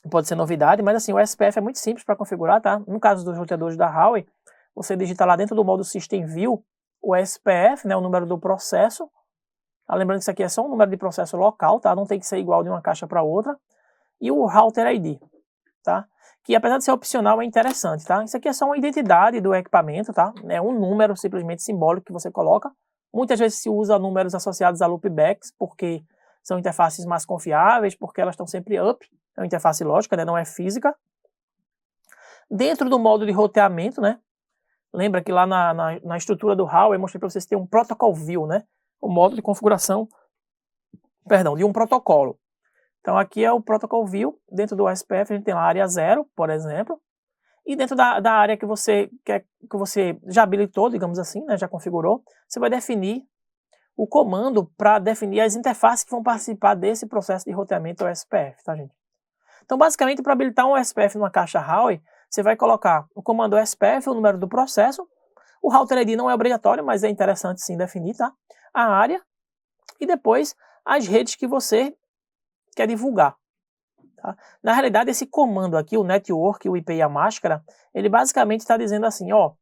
pode ser novidade, mas assim, o SPF é muito simples para configurar, tá? No caso dos roteadores da Huawei, você digita lá dentro do modo System View o SPF, né? O número do processo. Tá? Lembrando que isso aqui é só um número de processo local, tá? Não tem que ser igual de uma caixa para outra. E o Router ID, tá? Que apesar de ser opcional, é interessante, tá? Isso aqui é só uma identidade do equipamento, tá? É um número simplesmente simbólico que você coloca. Muitas vezes se usa números associados a loopbacks, porque são interfaces mais confiáveis, porque elas estão sempre up, é uma interface lógica, né? Não é física. Dentro do modo de roteamento, né? Lembra que lá na estrutura do Huawei eu mostrei para vocês ter um protocol view, né? O modo de configuração, de um protocolo. Então aqui é o protocol view, dentro do SPF a gente tem lá a área 0, por exemplo, e dentro da área que você já habilitou, digamos assim, né, já configurou, você vai definir o comando para definir as interfaces que vão participar desse processo de roteamento ao SPF, tá, gente? Então basicamente para habilitar um SPF numa caixa Huawei, você vai colocar o comando SPF, o número do processo, o Router ID não é obrigatório, mas é interessante sim definir, tá? A área e depois as redes que você quer divulgar. Tá? Na realidade, esse comando aqui, o network, o IP e a máscara, ele basicamente está dizendo assim, ó,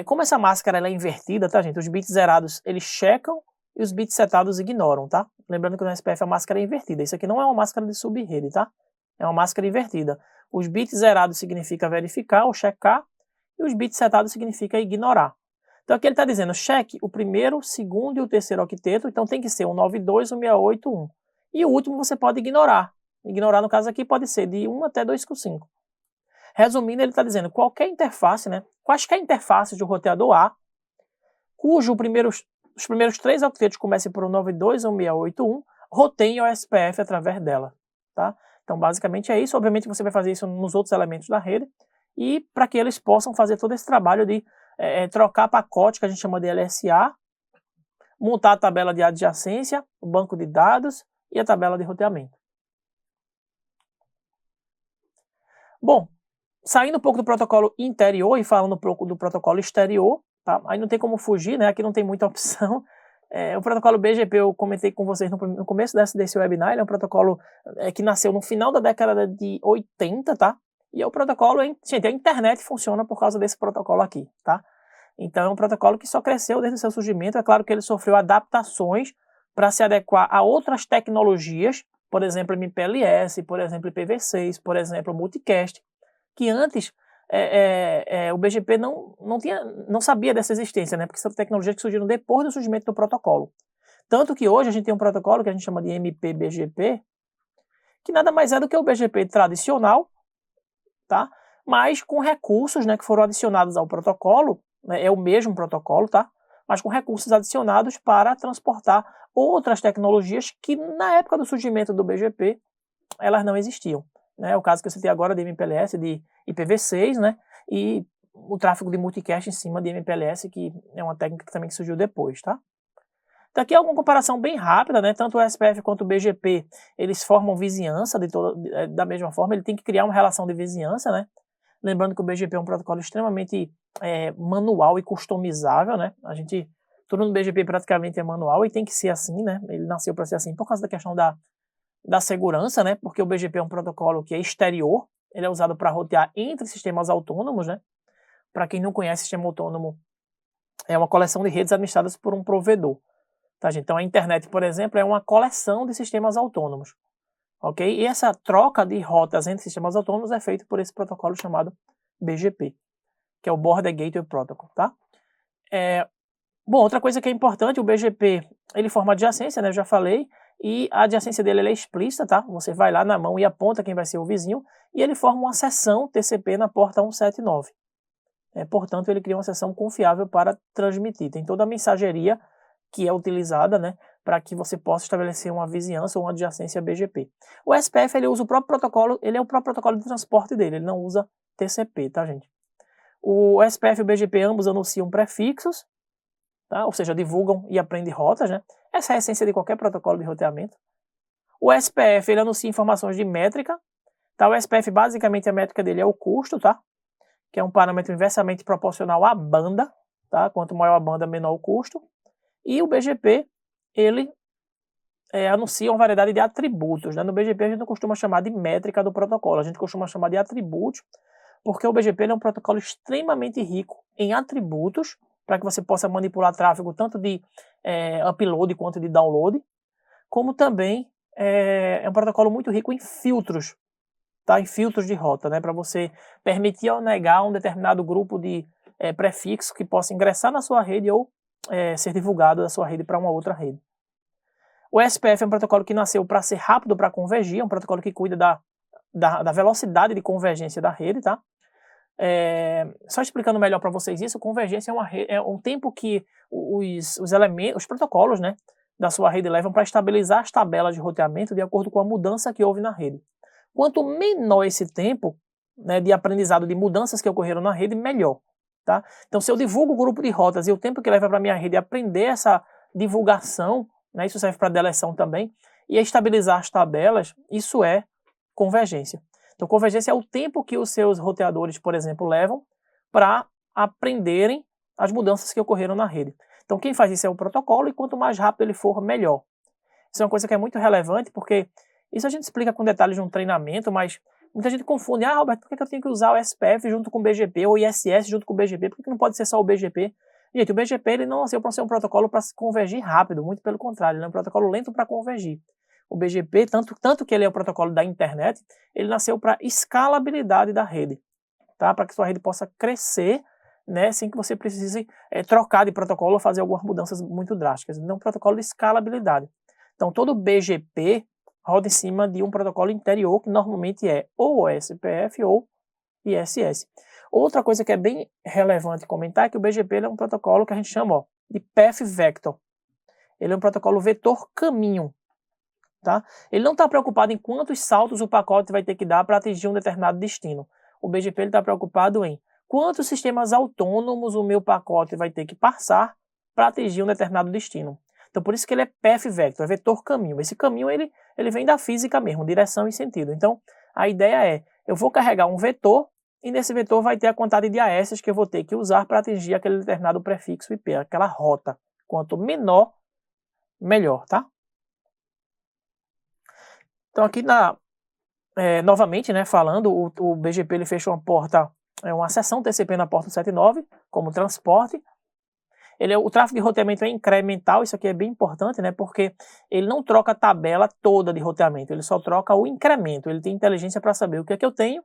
como essa máscara ela é invertida, tá, gente? Os bits zerados, eles checam e os bits setados ignoram, tá? Lembrando que no SPF a máscara é invertida. Isso aqui não é uma máscara de subrede, tá? É uma máscara invertida. Os bits zerados significa verificar ou checar e os bits setados significa ignorar. Então aqui ele está dizendo, cheque o primeiro, o segundo e o terceiro octeto, então tem que ser o 92, o 681. E o último você pode ignorar. Ignorar, no caso aqui, pode ser de 1 até 2,5. Resumindo, ele está dizendo qualquer interface, né, quaisquer interfaces do roteador A, cujo os primeiros 3 octetos comecem por 92 ou 681, roteiem o SPF através dela. Tá? Então, basicamente é isso. Obviamente, você vai fazer isso nos outros elementos da rede, e para que eles possam fazer todo esse trabalho de trocar pacote, que a gente chama de LSA, montar a tabela de adjacência, o banco de dados, e a tabela de roteamento. Bom, saindo um pouco do protocolo interior e falando um pouco do protocolo exterior, tá? Aí não tem como fugir, né? Aqui não tem muita opção. O protocolo BGP eu comentei com vocês no começo desse webinar, ele é um protocolo que nasceu no final da década de 80, tá? E é o protocolo, gente, a internet funciona por causa desse protocolo aqui, tá? Então é um protocolo que só cresceu desde o seu surgimento. É claro que ele sofreu adaptações para se adequar a outras tecnologias, por exemplo, MPLS, por exemplo, IPv6, por exemplo, Multicast, que antes o BGP não sabia dessa existência, né? Porque são tecnologias que surgiram depois do surgimento do protocolo. Tanto que hoje a gente tem um protocolo que a gente chama de MPBGP, que nada mais é do que o BGP tradicional, tá? Mas com recursos, né, que foram adicionados ao protocolo, né, é o mesmo protocolo, tá? Mas com recursos adicionados para transportar outras tecnologias que na época do surgimento do BGP elas não existiam. Né? O caso que eu citei agora de MPLS, de IPv6, né? E o tráfego de multicast em cima de MPLS, que é uma técnica que também surgiu depois. Tá? Então aqui é uma comparação bem rápida, né? Tanto o SPF quanto o BGP, eles formam vizinhança da mesma forma, ele tem que criar uma relação de vizinhança, né? Lembrando que o BGP é um protocolo extremamente manual e customizável, né? Tudo no BGP praticamente é manual e tem que ser assim, né? Ele nasceu para ser assim por causa da questão da segurança, né? Porque o BGP é um protocolo que é exterior, ele é usado para rotear entre sistemas autônomos, né? Para quem não conhece, sistema autônomo é uma coleção de redes administradas por um provedor. Tá, gente? Então a internet, por exemplo, é uma coleção de sistemas autônomos. Ok? E essa troca de rotas entre sistemas autônomos é feita por esse protocolo chamado BGP, que é o Border Gateway Protocol. Tá? Bom, outra coisa que é importante, o BGP, ele forma adjacência, né? Eu já falei, e a adjacência dele é explícita, tá? Você vai lá na mão e aponta quem vai ser o vizinho, e ele forma uma seção TCP na porta 179. Portanto, ele cria uma seção confiável para transmitir. Tem toda a mensageria que é utilizada, né, para que você possa estabelecer uma vizinhança ou uma adjacência BGP. O SPF, ele usa o próprio protocolo, ele é o próprio protocolo de transporte dele, ele não usa TCP, tá, gente? O SPF e o BGP ambos anunciam prefixos, tá? Ou seja, divulgam e aprendem rotas, né? Essa é a essência de qualquer protocolo de roteamento. O SPF, ele anuncia informações de métrica, tá? O SPF, basicamente, a métrica dele é o custo, tá? Que é um parâmetro inversamente proporcional à banda, tá? Quanto maior a banda, menor o custo. E o BGP, ele anuncia uma variedade de atributos, né? No BGP a gente não costuma chamar de métrica do protocolo, a gente costuma chamar de atributos, porque o BGP é um protocolo extremamente rico em atributos, para que você possa manipular tráfego tanto de upload quanto de download, como também é um protocolo muito rico em filtros, tá? Em filtros de rota, né? Para você permitir ou negar um determinado grupo de prefixo que possa ingressar na sua rede ou ser divulgado da sua rede para uma outra rede. O SPF é um protocolo que nasceu para ser rápido para convergir, é um protocolo que cuida da velocidade de convergência da rede, tá? Só explicando melhor para vocês isso, convergência é um tempo que os protocolos, né, da sua rede levam para estabilizar as tabelas de roteamento de acordo com a mudança que houve na rede. Quanto menor esse tempo, né, de aprendizado de mudanças que ocorreram na rede, melhor. Tá? Então, se eu divulgo o grupo de rotas e o tempo que leva para a minha rede aprender essa divulgação, né, isso serve para deleção também, e estabilizar as tabelas, isso é convergência. Então, convergência é o tempo que os seus roteadores, por exemplo, levam para aprenderem as mudanças que ocorreram na rede. Então, quem faz isso é o protocolo, e quanto mais rápido ele for, melhor. Isso é uma coisa que é muito relevante, porque isso a gente explica com detalhes de um treinamento, mas muita gente confunde. Ah, Roberto, por que eu tenho que usar o SPF junto com o BGP ou o ISS junto com o BGP? Por que não pode ser só o BGP? Gente, o BGP ele não nasceu para ser um protocolo para se convergir rápido, muito pelo contrário, ele é um protocolo lento para convergir. O BGP, tanto que ele é o protocolo da internet, ele nasceu para escalabilidade da rede, tá? Para que sua rede possa crescer, né, sem que você precise trocar de protocolo ou fazer algumas mudanças muito drásticas. Ele é um protocolo de escalabilidade. Então, todo BGP roda em cima de um protocolo interior, que normalmente é ou o SPF ou ISS. Outra coisa que é bem relevante comentar é que o BGP é um protocolo que a gente chama de Path Vector. Ele é um protocolo vetor caminho. Tá? Ele não está preocupado em quantos saltos o pacote vai ter que dar para atingir um determinado destino. O BGP está preocupado em quantos sistemas autônomos o meu pacote vai ter que passar para atingir um determinado destino. Então, por isso que ele é path vector, é vetor caminho. Esse caminho ele vem da física mesmo, direção e sentido. Então, a ideia é, eu vou carregar um vetor e nesse vetor vai ter a quantidade de AS que eu vou ter que usar para atingir aquele determinado prefixo IP, aquela rota. Quanto menor, melhor, tá? Então, aqui novamente, né, falando, o BGP ele fechou uma seção TCP na porta 179 como transporte. O tráfego de roteamento é incremental, isso aqui é bem importante, né, porque ele não troca a tabela toda de roteamento, ele só troca o incremento, ele tem inteligência para saber o que é que eu tenho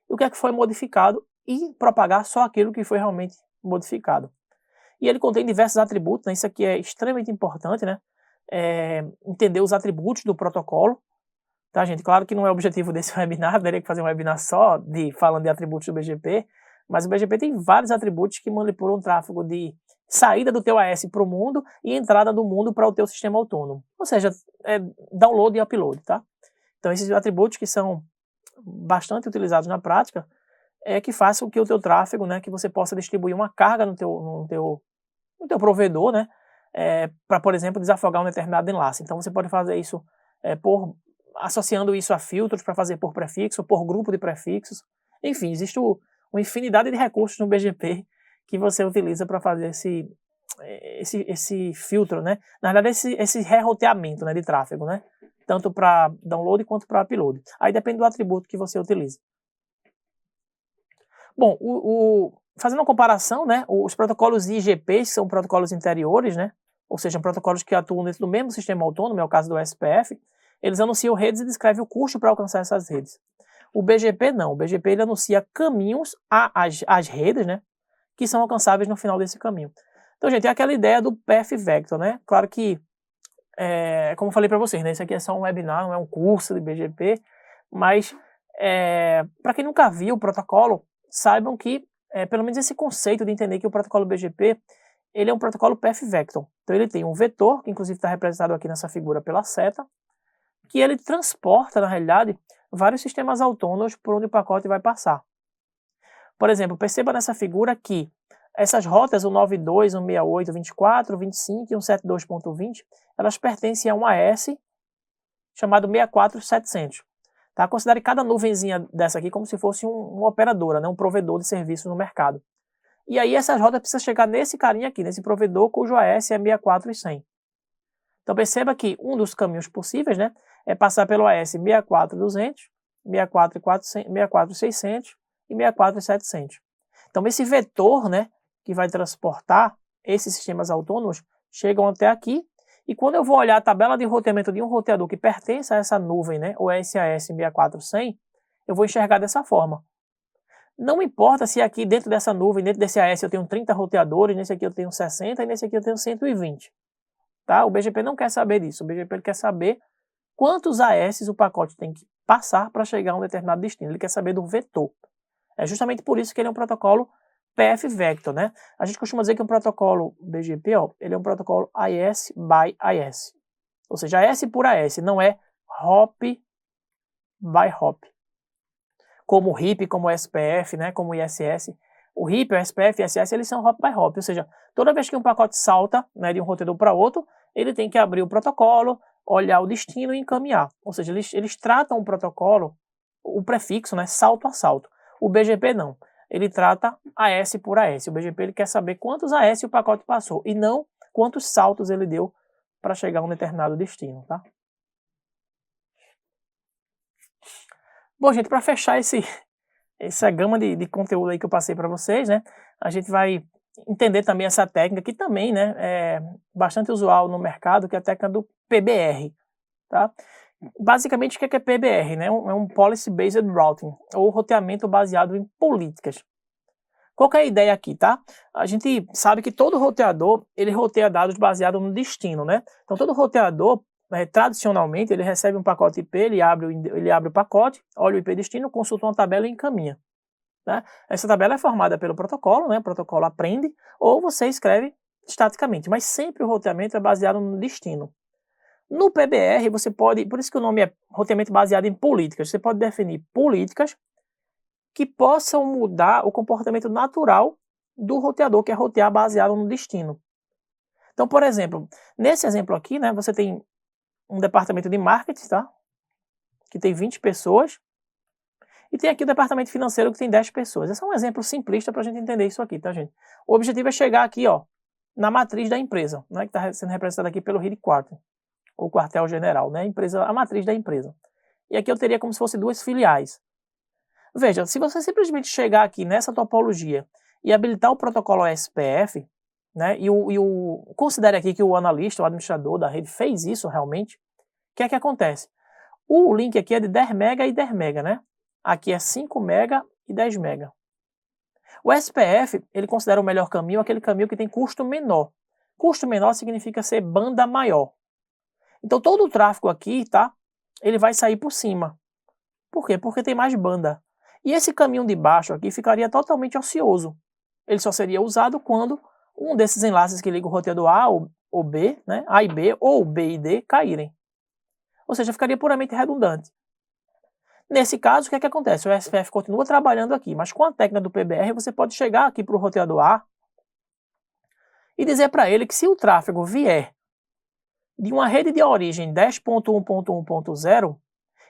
e o que é que foi modificado e propagar só aquilo que foi realmente modificado. E ele contém diversos atributos, né, isso aqui é extremamente importante, né, entender os atributos do protocolo. Tá, gente? Claro que não é o objetivo desse webinar, teria que fazer um webinar só falando de atributos do BGP, mas o BGP tem vários atributos que manipulam o tráfego de saída do teu AS para o mundo e entrada do mundo para o teu sistema autônomo. Ou seja, download e upload, tá? Então esses atributos que são bastante utilizados na prática que façam que o teu tráfego, né, que você possa distribuir uma carga no teu provedor, né, para, por exemplo, desafogar um determinado enlace. Então você pode fazer isso associando isso a filtros para fazer por prefixo, por grupo de prefixos. Enfim, existe uma infinidade de recursos no BGP que você utiliza para fazer esse filtro, né? Na verdade, esse reroteamento, né, de tráfego, né? Tanto para download quanto para upload. Aí depende do atributo que você utiliza. Bom, fazendo uma comparação, né, os protocolos IGP são protocolos interiores, né, ou seja, protocolos que atuam dentro do mesmo sistema autônomo, é o caso do SPF, eles anunciam redes e descrevem o custo para alcançar essas redes. O BGP não, o BGP ele anuncia caminhos às redes, né, que são alcançáveis no final desse caminho. Então, gente, é aquela ideia do Path Vector, né, claro que, como eu falei para vocês, né, isso aqui é só um webinar, não é um curso de BGP, mas para quem nunca viu o protocolo, saibam que, pelo menos esse conceito de entender que o protocolo BGP, ele é um protocolo Path Vector. Então ele tem um vetor, que inclusive está representado aqui nessa figura pela seta, que ele transporta, na realidade, vários sistemas autônomos por onde o pacote vai passar. Por exemplo, perceba nessa figura que essas rotas, o 92, 168, 24, 25 e 172.20, elas pertencem a um AS chamado 64700. Tá? Considere cada nuvenzinha dessa aqui como se fosse uma operadora, né? Um provedor de serviço no mercado. E aí essas rotas precisam chegar nesse carinha aqui, nesse provedor cujo AS é 64100. Então perceba que um dos caminhos possíveis, né, é passar pelo AS 64200, 64600 e 64700. Então esse vetor, né, que vai transportar esses sistemas autônomos chegam até aqui. E quando eu vou olhar a tabela de roteamento de um roteador que pertence a essa nuvem, né, o SAS 64100, eu vou enxergar dessa forma. Não importa se aqui dentro dessa nuvem, dentro desse AS eu tenho 30 roteadores, nesse aqui eu tenho 60 e nesse aqui eu tenho 120. Tá? O BGP não quer saber disso, o BGP ele quer saber quantos AS o pacote tem que passar para chegar a um determinado destino, ele quer saber do vetor. É justamente por isso que ele é um protocolo Path Vector, né? A gente costuma dizer que um protocolo BGP, ó, ele é um protocolo AS by AS. Ou seja, AS por AS, não é hop by hop. Como o RIP, como o SPF, né, como o ISS. O RIP, o SPF e o ISS, eles são hop by hop. Ou seja, toda vez que um pacote salta, né, de um roteador para outro, ele tem que abrir o protocolo, olhar o destino e encaminhar. Ou seja, eles tratam o protocolo, o prefixo, né, salto a salto. O BGP não. Ele trata AS por AS. O BGP ele quer saber quantos AS o pacote passou e não quantos saltos ele deu para chegar a um determinado destino, tá? Bom, gente, para fechar essa gama de conteúdo aí que eu passei para vocês, né? A gente vai entender também essa técnica que também, né, é bastante usual no mercado, que é a técnica do PBR, tá? Basicamente, o que é PBR? Né? É um Policy Based Routing, ou roteamento baseado em políticas. Qual que é a ideia aqui, tá? A gente sabe que todo roteador, ele roteia dados baseado no destino, né? Então, todo roteador, tradicionalmente, ele recebe um pacote IP, ele abre o pacote, olha o IP destino, consulta uma tabela e encaminha. Né? Essa tabela é formada pelo protocolo, né? O protocolo aprende, ou você escreve estaticamente, mas sempre o roteamento é baseado no destino. No PBR, você pode, por isso que o nome é roteamento baseado em políticas, você pode definir políticas que possam mudar o comportamento natural do roteador, que é rotear baseado no destino. Então, por exemplo, nesse exemplo aqui, né, você tem um departamento de marketing, tá? Que tem 20 pessoas, e tem aqui o departamento financeiro que tem 10 pessoas. Esse é um exemplo simplista para a gente entender isso aqui, tá, gente? O objetivo é chegar aqui, ó, na matriz da empresa, né, que está sendo representada aqui pelo headquarter, ou quartel-general, né, a matriz da empresa. E aqui eu teria como se fosse duas filiais. Veja, se você simplesmente chegar aqui nessa topologia e habilitar o protocolo SPF, né, considere aqui que o analista, o administrador da rede fez isso realmente, o que é que acontece? O link aqui é de 10 MB e 10 MB, né? Aqui é 5 MB e 10 MB. O SPF, ele considera o melhor caminho aquele caminho que tem custo menor. Custo menor significa ser banda maior. Então todo o tráfego aqui, tá? Ele vai sair por cima. Por quê? Porque tem mais banda. E esse caminho de baixo aqui ficaria totalmente ocioso. Ele só seria usado quando um desses enlaces que liga o roteador A ou B, né? A e B, ou B e D caírem. Ou seja, ficaria puramente redundante. Nesse caso, o que é que acontece? O SPF continua trabalhando aqui, mas com a técnica do PBR você pode chegar aqui para o roteador A e dizer para ele que se o tráfego vier de uma rede de origem 10.1.1.0,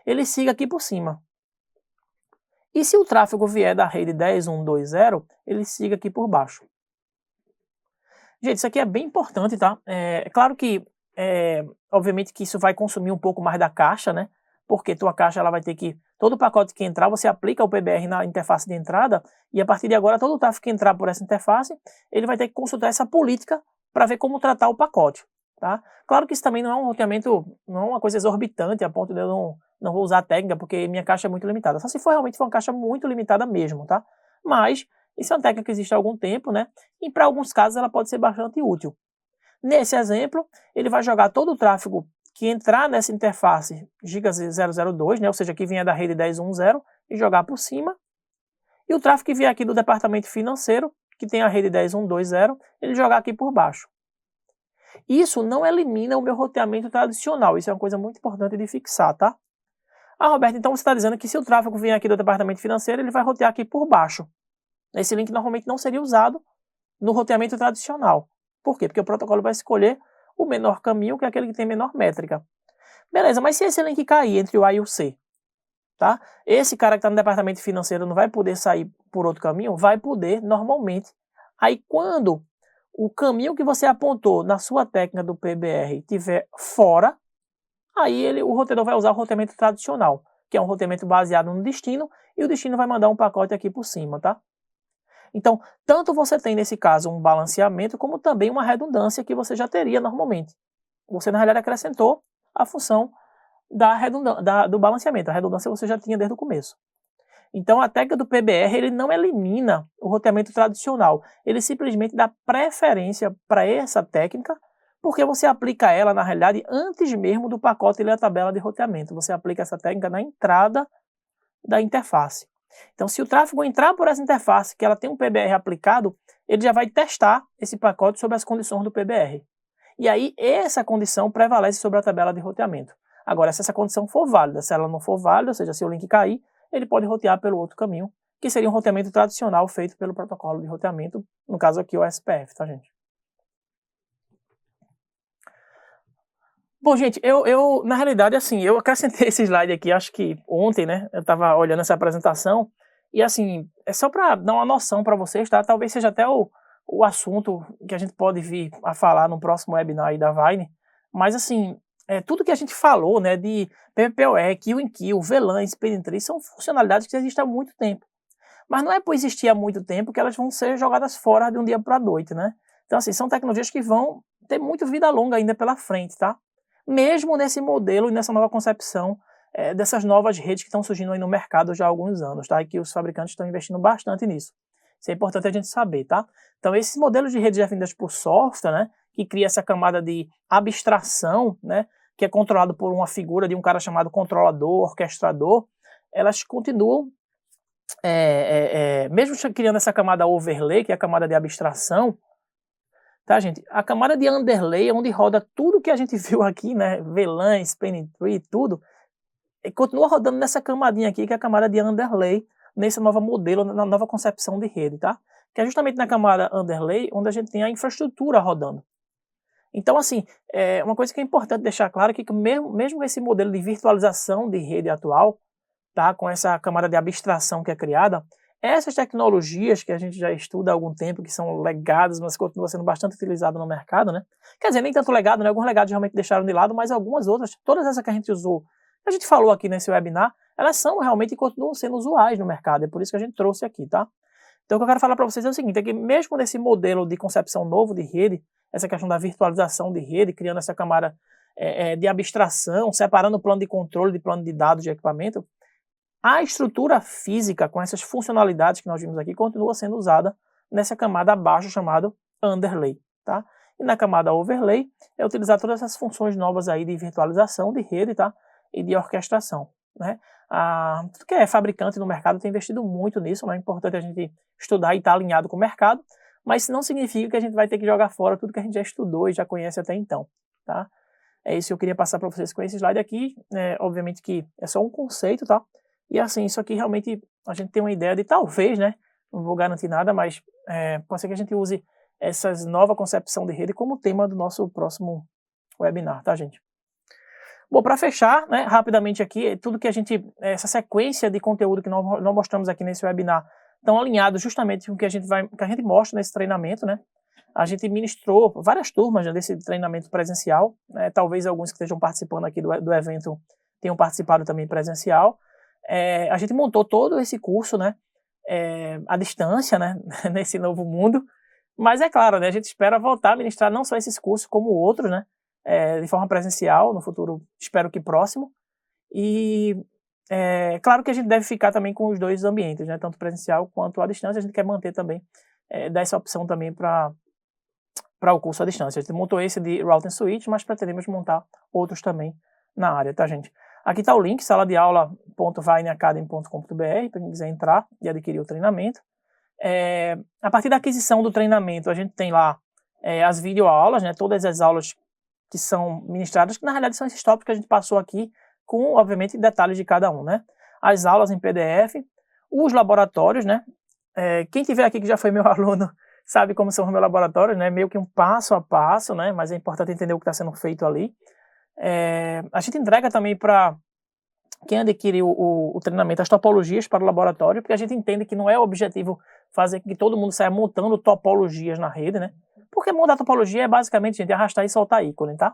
ele siga aqui por cima. E se o tráfego vier da rede 10.1.2.0, ele siga aqui por baixo. Gente, isso aqui é bem importante, tá? É claro que, obviamente que isso vai consumir um pouco mais da caixa, né? Porque tua caixa ela vai ter que, todo pacote que entrar, você aplica o PBR na interface de entrada e a partir de agora todo o tráfego que entrar por essa interface, ele vai ter que consultar essa política para ver como tratar o pacote, tá? Claro que isso também não é um roteamento, não é uma coisa exorbitante a ponto de eu não vou usar a técnica porque minha caixa é muito limitada, só se for realmente uma caixa muito limitada mesmo, tá? Mas isso é uma técnica que existe há algum tempo, né? E para alguns casos ela pode ser bastante útil. Nesse exemplo, ele vai jogar todo o tráfego que entrar nessa interface giga002, né? Ou seja, que vinha da rede 10.1.0 e jogar por cima. E o tráfego que vier aqui do departamento financeiro, que tem a rede 10.1.2.0, ele jogar aqui por baixo. Isso não elimina o meu roteamento tradicional, isso é uma coisa muito importante de fixar, tá? Ah, Roberto, então você está dizendo que se o tráfego vier aqui do departamento financeiro, ele vai rotear aqui por baixo. Esse link normalmente não seria usado no roteamento tradicional. Por quê? Porque o protocolo vai escolher o menor caminho, que é aquele que tem menor métrica. Beleza, mas se esse link cair entre o A e o C, tá? Esse cara que está no departamento financeiro não vai poder sair por outro caminho? Vai poder, normalmente. Aí quando o caminho que você apontou na sua técnica do PBR estiver fora, aí o roteador vai usar o roteamento tradicional, que é um roteamento baseado no destino, e o destino vai mandar um pacote aqui por cima, tá? Então, tanto você tem nesse caso um balanceamento, como também uma redundância que você já teria normalmente. Você, na realidade, acrescentou a função do balanceamento. A redundância você já tinha desde o começo. Então, a técnica do PBR ele não elimina o roteamento tradicional. Ele simplesmente dá preferência para essa técnica, porque você aplica ela, na realidade, antes mesmo do pacote ler a tabela de roteamento. Você aplica essa técnica na entrada da interface. Então, se o tráfego entrar por essa interface, que ela tem um PBR aplicado, ele já vai testar esse pacote sobre as condições do PBR. E aí, essa condição prevalece sobre a tabela de roteamento. Agora, se essa condição for válida, se ela não for válida, ou seja, se o link cair, ele pode rotear pelo outro caminho, que seria um roteamento tradicional feito pelo protocolo de roteamento, no caso aqui o SPF, tá, gente? Bom, gente, eu na realidade, assim, eu acrescentei esse slide aqui, acho que ontem, né, eu estava olhando essa apresentação, e assim, é só para dar uma noção para vocês, tá? Talvez seja até o assunto que a gente pode vir a falar no próximo webinar aí da Vine, mas assim, tudo que a gente falou, né, de PPPoE, Kill-in-Kill, VLAN, SpeedIntry, são funcionalidades que existem há muito tempo. Mas não é por existir há muito tempo que elas vão ser jogadas fora de um dia para a noite, né? Então, assim, são tecnologias que vão ter muito vida longa ainda pela frente, tá? Mesmo nesse modelo e nessa nova concepção dessas novas redes que estão surgindo aí no mercado já há alguns anos, tá? E que os fabricantes estão investindo bastante nisso. Isso é importante a gente saber, tá? Então, esses modelos de redes definidas por software, né? Que cria essa camada de abstração, né? Que é controlado por uma figura de um cara chamado controlador, orquestrador, elas continuam, mesmo criando essa camada overlay, que é a camada de abstração, tá, gente? A camada de underlay é onde roda tudo que a gente viu aqui, né? VLAN, spanning tree, tudo. E continua rodando nessa camadinha aqui, que é a camada de underlay, nesse novo modelo, na nova concepção de rede, tá? Que é justamente na camada underlay onde a gente tem a infraestrutura rodando. Então, assim, uma coisa que é importante deixar claro é que mesmo esse modelo de virtualização de rede atual, tá? Com essa camada de abstração que é criada, essas tecnologias que a gente já estuda há algum tempo, que são legadas, mas continuam sendo bastante utilizadas no mercado, né? Quer dizer, nem tanto legado, né? Alguns legados realmente deixaram de lado, mas algumas outras, todas essas que a gente usou, que a gente falou aqui nesse webinar, elas são realmente e continuam sendo usuais no mercado, é por isso que a gente trouxe aqui, tá? Então o que eu quero falar para vocês é o seguinte, é que mesmo nesse modelo de concepção novo de rede, essa questão da virtualização de rede, criando essa camada de abstração, separando o plano de controle de plano de dados de equipamento, a estrutura física com essas funcionalidades que nós vimos aqui continua sendo usada nessa camada abaixo chamada underlay, tá? E na camada overlay é utilizar todas essas funções novas aí de virtualização de rede, tá? E de orquestração, né? Tudo que é fabricante no mercado tem investido muito nisso, mas é importante a gente estudar e estar alinhado com o mercado, mas isso não significa que a gente vai ter que jogar fora tudo que a gente já estudou e já conhece até então, tá? É isso que eu queria passar para vocês com esse slide aqui, obviamente que é só um conceito, tá? E assim, isso aqui realmente a gente tem uma ideia de talvez, né? Não vou garantir nada, mas pode ser que a gente use essa nova concepção de rede como tema do nosso próximo webinar, tá, gente? Bom, para fechar, né, rapidamente aqui, tudo que essa sequência de conteúdo que nós mostramos aqui nesse webinar estão alinhados justamente com o que a gente mostra nesse treinamento, né? A gente ministrou várias turmas, né, desse treinamento presencial, né? Talvez alguns que estejam participando aqui do evento tenham participado também presencial. A gente montou todo esse curso, né, à distância, né, nesse novo mundo, mas é claro, né, a gente espera voltar a ministrar não só esses cursos, como outros, né, de forma presencial, no futuro, espero que próximo, e claro que a gente deve ficar também com os dois ambientes, né, tanto presencial quanto à distância, a gente quer manter também, dar essa opção também para o curso à distância. A gente montou esse de Route and Switch, mas pretendemos montar outros também na área, tá, gente? Aqui está o link, saladeaula.vineacademy.com.br, para quem quiser entrar e adquirir o treinamento. A partir da aquisição do treinamento, a gente tem lá as videoaulas, né, todas as aulas que são ministradas, que na realidade são esses tópicos que a gente passou aqui, com, obviamente, detalhes de cada um, né? As aulas em PDF, os laboratórios, né? Quem tiver aqui que já foi meu aluno sabe como são os meus laboratórios, né? Meio que um passo a passo, né? Mas é importante entender o que está sendo feito ali. A gente entrega também para quem adquire o treinamento as topologias para o laboratório, porque a gente entende que não é o objetivo fazer com que todo mundo saia montando topologias na rede, né? Porque montar topologia é basicamente, gente, arrastar e soltar ícone, tá?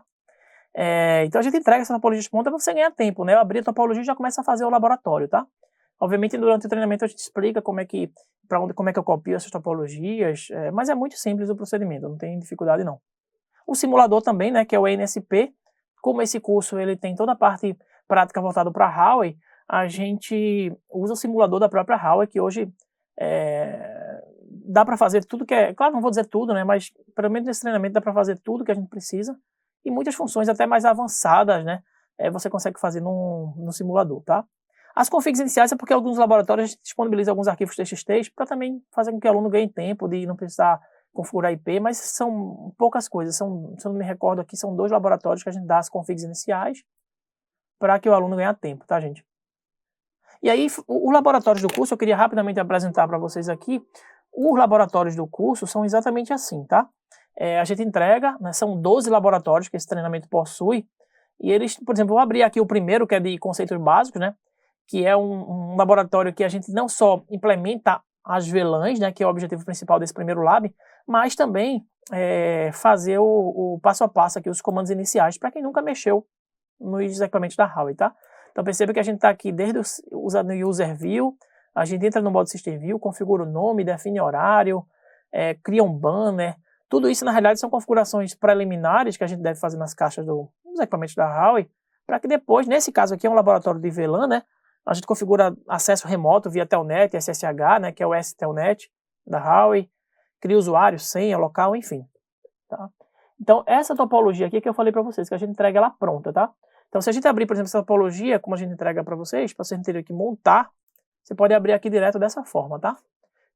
Então a gente entrega essa topologia de ponta para você ganhar tempo, né? Eu abrir a topologia e já começa a fazer o laboratório, tá? Obviamente durante o treinamento a gente explica como é que eu copio essas topologias, mas é muito simples o procedimento, não tem dificuldade não. O simulador também, né, que é o NSP, como esse curso ele tem toda a parte prática voltada para a Huawei, a gente usa o simulador da própria Huawei, que hoje dá para fazer tudo que claro, não vou dizer tudo, né, mas pelo menos nesse treinamento dá para fazer tudo que a gente precisa, e muitas funções até mais avançadas, né, você consegue fazer no simulador, tá? As configs iniciais é porque alguns laboratórios a gente disponibiliza alguns arquivos TXT para também fazer com que o aluno ganhe tempo de não precisar configurar IP, mas são poucas coisas, se eu não me recordo aqui, são 2 laboratórios que a gente dá as configs iniciais para que o aluno ganhe tempo, tá, gente? E aí, os laboratórios do curso, eu queria rapidamente apresentar para vocês aqui, os laboratórios do curso são exatamente assim, tá? A gente entrega, né, são 12 laboratórios que esse treinamento possui, e eles, por exemplo, vou abrir aqui o primeiro, que é de conceitos básicos, né? Que é um laboratório que a gente não só implementa as VLANs, né, que é o objetivo principal desse primeiro lab, mas também fazer o passo a passo aqui, os comandos iniciais, para quem nunca mexeu nos equipamentos da Huawei, tá? Então perceba que a gente está aqui desde usando o User View, a gente entra no modo System View, configura o nome, define horário, cria um banner, tudo isso na realidade são configurações preliminares que a gente deve fazer nas caixas dos equipamentos da Huawei, para que depois, nesse caso aqui é um laboratório de VLAN, né? A gente configura acesso remoto via Telnet, SSH, né, que é o S-Telnet da Huawei, cria usuário, senha, local, enfim. Tá? Então, essa topologia aqui que eu falei para vocês, que a gente entrega ela pronta, tá? Então, se a gente abrir, por exemplo, essa topologia, como a gente entrega para vocês terem que montar, você pode abrir aqui direto dessa forma, tá?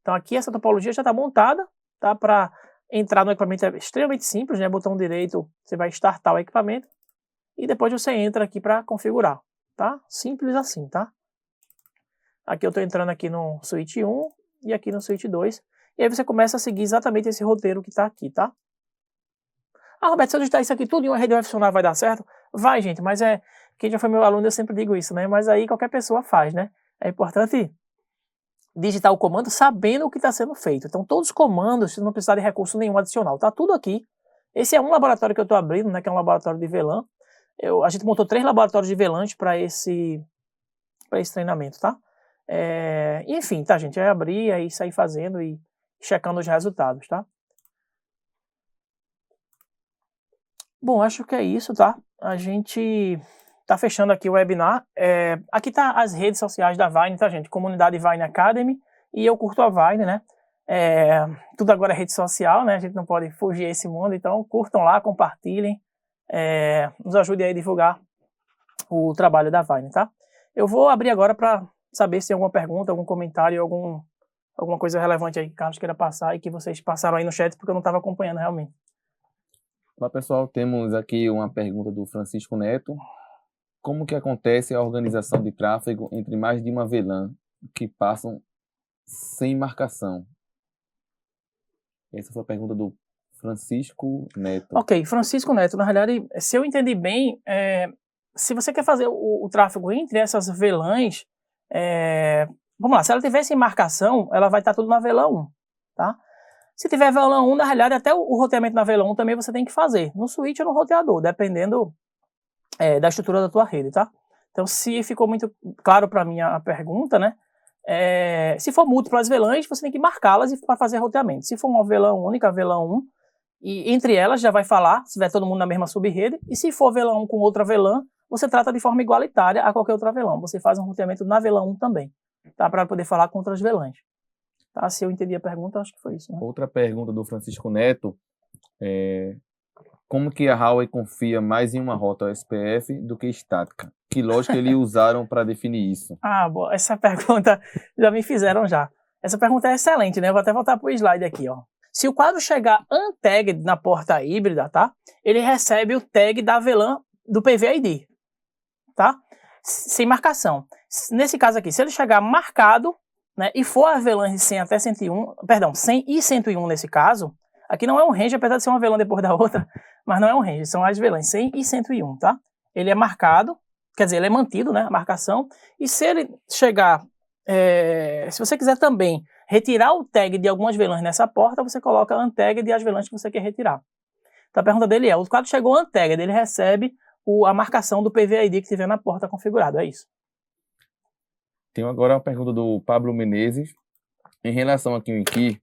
Então, aqui essa topologia já está montada, tá? Para entrar no equipamento é extremamente simples, né? Botão direito, você vai startar o equipamento e depois você entra aqui para configurar, tá? Simples assim, tá? Aqui eu estou entrando aqui no switch 1 e aqui no switch 2. E aí você começa a seguir exatamente esse roteiro que está aqui, tá? Ah, Roberto, se eu digitar isso aqui tudo em uma rede web funcionar vai dar certo? Vai, gente, mas quem já foi meu aluno eu sempre digo isso, né? Mas aí qualquer pessoa faz, né? É importante digitar o comando sabendo o que está sendo feito. Então todos os comandos, você não precisa de recurso nenhum adicional, tá tudo aqui. Esse é um laboratório que eu estou abrindo, né? Que é um laboratório de VLAN. A gente montou 3 laboratórios de VLAN para esse treinamento, tá? Enfim, tá, gente? É abrir, aí sair fazendo e checando os resultados, tá? Bom, acho que é isso, tá? A gente tá fechando aqui o webinar. Aqui tá as redes sociais da Vine, tá, gente? Comunidade Vine Academy e eu curto a Vine, né? Tudo agora é rede social, né? A gente não pode fugir a esse mundo, então curtam lá, compartilhem, nos ajudem aí a divulgar o trabalho da Vine, tá? Eu vou abrir agora para saber se tem alguma pergunta, algum comentário, alguma coisa relevante aí que o Carlos queira passar e que vocês passaram aí no chat, porque eu não estava acompanhando realmente. Olá, pessoal. Temos aqui uma pergunta do Francisco Neto. Como que acontece a organização de tráfego entre mais de uma VLAN que passam sem marcação? Essa foi a pergunta do Francisco Neto. Ok, Francisco Neto, na realidade, se eu entendi bem, se você quer fazer o tráfego entre essas VLANs, vamos lá, se ela tiver sem marcação, ela vai estar tudo na VLAN 1, tá? Se tiver VLAN 1, na realidade, até o roteamento na VLAN 1 também você tem que fazer, no switch ou no roteador, dependendo da estrutura da tua rede, tá? Então, se ficou muito claro para mim a pergunta, né? Se for múltiplas VLANs, você tem que marcá-las para fazer roteamento. Se for uma VLAN única, VLAN 1, e entre elas já vai falar, se tiver todo mundo na mesma subrede, e se for VLAN 1 com outra VLAN, você trata de forma igualitária a qualquer outra VLAN. Você faz um roteamento na VLAN 1 também, tá? Para poder falar com outras VLANs. Tá? Se eu entendi a pergunta, acho que foi isso, né? Outra pergunta do Francisco Neto como que a Huawei confia mais em uma rota SPF do que estática? Que lógica eles usaram para definir isso? Boa. Essa pergunta já me fizeram já. Essa pergunta é excelente, né? Eu vou até voltar para o slide aqui, ó. Se o quadro chegar untagged na porta híbrida, tá? Ele recebe o tag da VLAN do PVID, tá? Sem marcação. Nesse caso aqui, se ele chegar marcado, né, e for a VLAN de 100 até 101, perdão, 100 e 101 nesse caso, aqui não é um range, apesar de ser uma VLAN depois da outra, mas não é um range, são as VLANs 100 e 101, tá? Ele é marcado, quer dizer, ele é mantido, né, a marcação, e se ele chegar, se você quiser também retirar o tag de algumas VLANs nessa porta, você coloca untagged de as VLANs que você quer retirar. Então a pergunta dele o quadro chegou untagged, ele recebe a marcação do PVID que tiver na porta configurado, é isso. Tem agora uma pergunta do Pablo Menezes. Em relação aqui ao Key,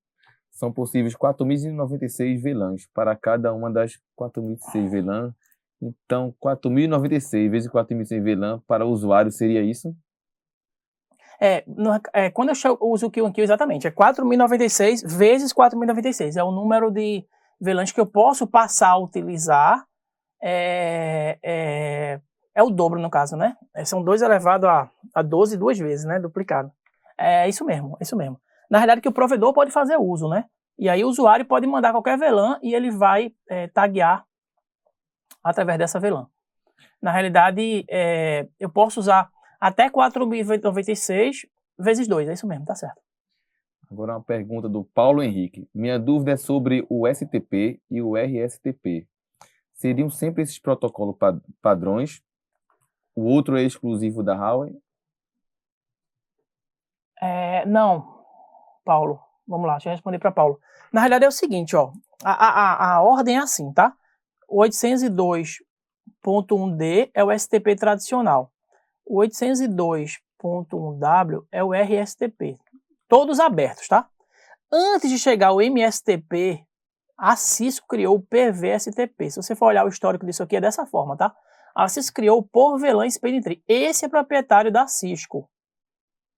são possíveis 4.096 VLANs para cada uma das 4.006 VLAN. Então, 4.096 vezes 4.100 VLAN para o usuário seria isso? Quando eu uso o Q1Q, exatamente, é 4.096 vezes 4.096. É o número de VLANs que eu posso passar a utilizar. É o dobro, no caso, né? São 2 elevado a 12 duas vezes, né? Duplicado. É isso mesmo, é isso mesmo. Na realidade, que o provedor pode fazer uso, né? E aí o usuário pode mandar qualquer VLAN e ele vai taguear através dessa VLAN. Na realidade, eu posso usar até 4.096 vezes 2, é isso mesmo, tá certo. Agora uma pergunta do Paulo Henrique. Minha dúvida é sobre o STP e o RSTP. Seriam sempre esses protocolos padrões? O outro é exclusivo da Huawei? Não, Paulo. Vamos lá, deixa eu responder para Paulo. Na realidade é o seguinte, ó. A ordem é assim, tá? O 802.1D é o STP tradicional. O 802.1W é o RSTP. Todos abertos, tá? Antes de chegar o MSTP, a Cisco criou o PVSTP. Se você for olhar o histórico disso aqui, é dessa forma, tá? A Cisco criou por VLAN Span Tree. Esse é proprietário da Cisco,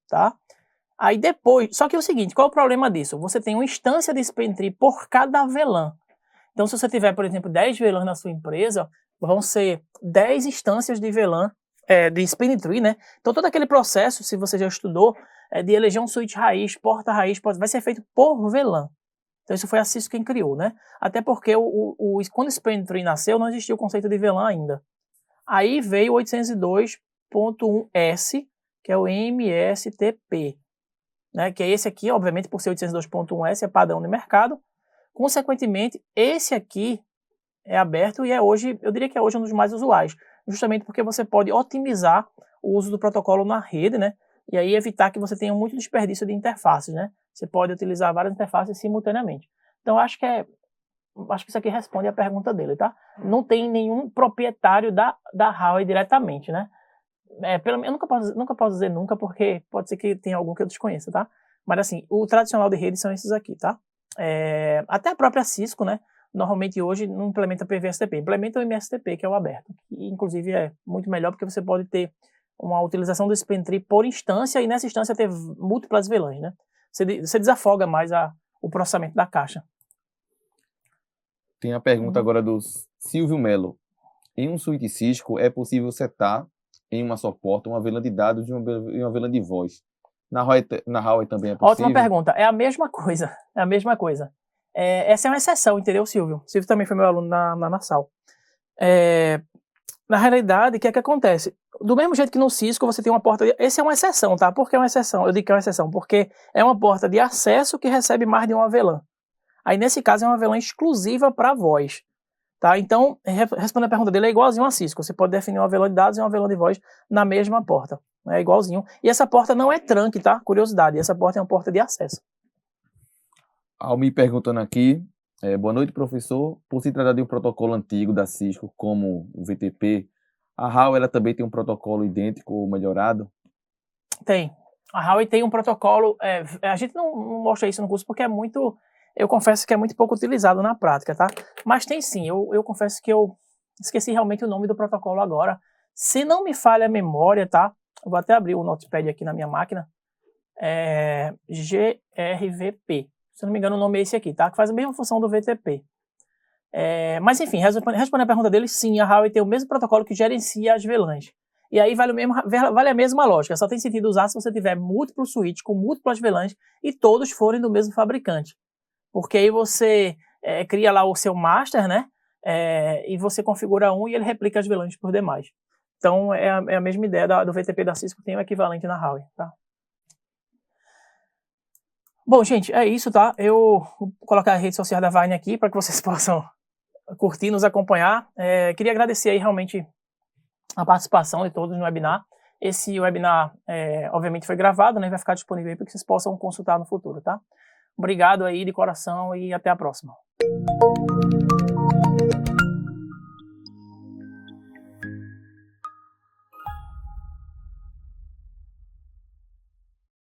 tá? Aí depois, só que é o seguinte, qual é o problema disso? Você tem uma instância de Span Tree por cada VLAN. Então, se você tiver, por exemplo, 10 VLAN na sua empresa, vão ser 10 instâncias de VLAN, de Span Tree, né? Então, todo aquele processo, se você já estudou, de eleger um switch raiz, porta raiz, vai ser feito por VLAN. Então, isso foi a Cisco quem criou, né? Até porque quando o Span Tree nasceu, não existia o conceito de VLAN ainda. Aí veio o 802.1S, que é o MSTP, né? Que é esse aqui, obviamente, por ser 802.1S, é padrão de mercado. Consequentemente, esse aqui é aberto e hoje, eu diria que é hoje um dos mais usuais, justamente porque você pode otimizar o uso do protocolo na rede, né? E aí evitar que você tenha muito desperdício de interfaces, né? Você pode utilizar várias interfaces simultaneamente. Então, acho que isso aqui responde a pergunta dele, tá? Não tem nenhum proprietário da Huawei diretamente, né? Eu nunca posso dizer nunca, porque pode ser que tenha algum que eu desconheça, tá? Mas assim, o tradicional de rede são esses aqui, tá? Até a própria Cisco, né? Normalmente hoje não implementa PVSTP, implementa o MSTP, que é o aberto. Que inclusive é muito melhor, porque você pode ter uma utilização do Span Tree por instância, e nessa instância ter múltiplas VLANs, né? Você desafoga mais o processamento da caixa. Tem a pergunta agora do Silvio Melo. Em um switch Cisco, é possível setar em uma só porta uma VLAN de dados e uma VLAN de voz? Na Huawei também é possível? Ótima pergunta. É a mesma coisa. É a mesma coisa. Essa é uma exceção, entendeu, Silvio? O Silvio também foi meu aluno na Nassau. Na realidade, o que é que acontece? Do mesmo jeito que no Cisco você tem uma porta... Essa é uma exceção, tá? Por que é uma exceção? Eu digo que é uma exceção porque é uma porta de acesso que recebe mais de uma VLAN. Aí, nesse caso, é uma VLAN exclusiva para voz. Tá? Então, respondendo a pergunta dele, é igualzinho a Cisco. Você pode definir uma VLAN de dados e uma VLAN de voz na mesma porta. É igualzinho. E essa porta não é trunk, tá? Curiosidade, essa porta é uma porta de acesso. Me perguntando aqui, boa noite, professor. Por se tratar de um protocolo antigo da Cisco, como o VTP, a Huawei ela também tem um protocolo idêntico ou melhorado? Tem. A Huawei tem um protocolo, a gente não mostra isso no curso porque eu confesso que é muito pouco utilizado na prática, tá? Mas tem sim, eu confesso que eu esqueci realmente o nome do protocolo agora. Se não me falha a memória, tá? Eu vou até abrir o Notepad aqui na minha máquina. GRVP. Se não me engano, o nome é esse aqui, tá? Que faz a mesma função do VTP. Mas enfim, respondendo a pergunta dele, sim, a Huawei tem o mesmo protocolo que gerencia as VLANs. E aí vale a mesma lógica, só tem sentido usar se você tiver múltiplos switches com múltiplas VLANs e todos forem do mesmo fabricante. Porque aí você cria lá o seu master, né? E você configura um e ele replica as VLANs por demais. Então é a mesma ideia do VTP da Cisco, tem o equivalente na Huawei, tá? Bom, gente, é isso, tá? Eu vou colocar a rede social da Vine aqui para que vocês possam curtir, nos acompanhar. Queria agradecer aí realmente a participação de todos no webinar. Esse webinar, obviamente, foi gravado, né? Vai ficar disponível aí para que vocês possam consultar no futuro, tá? Obrigado aí de coração e até a próxima.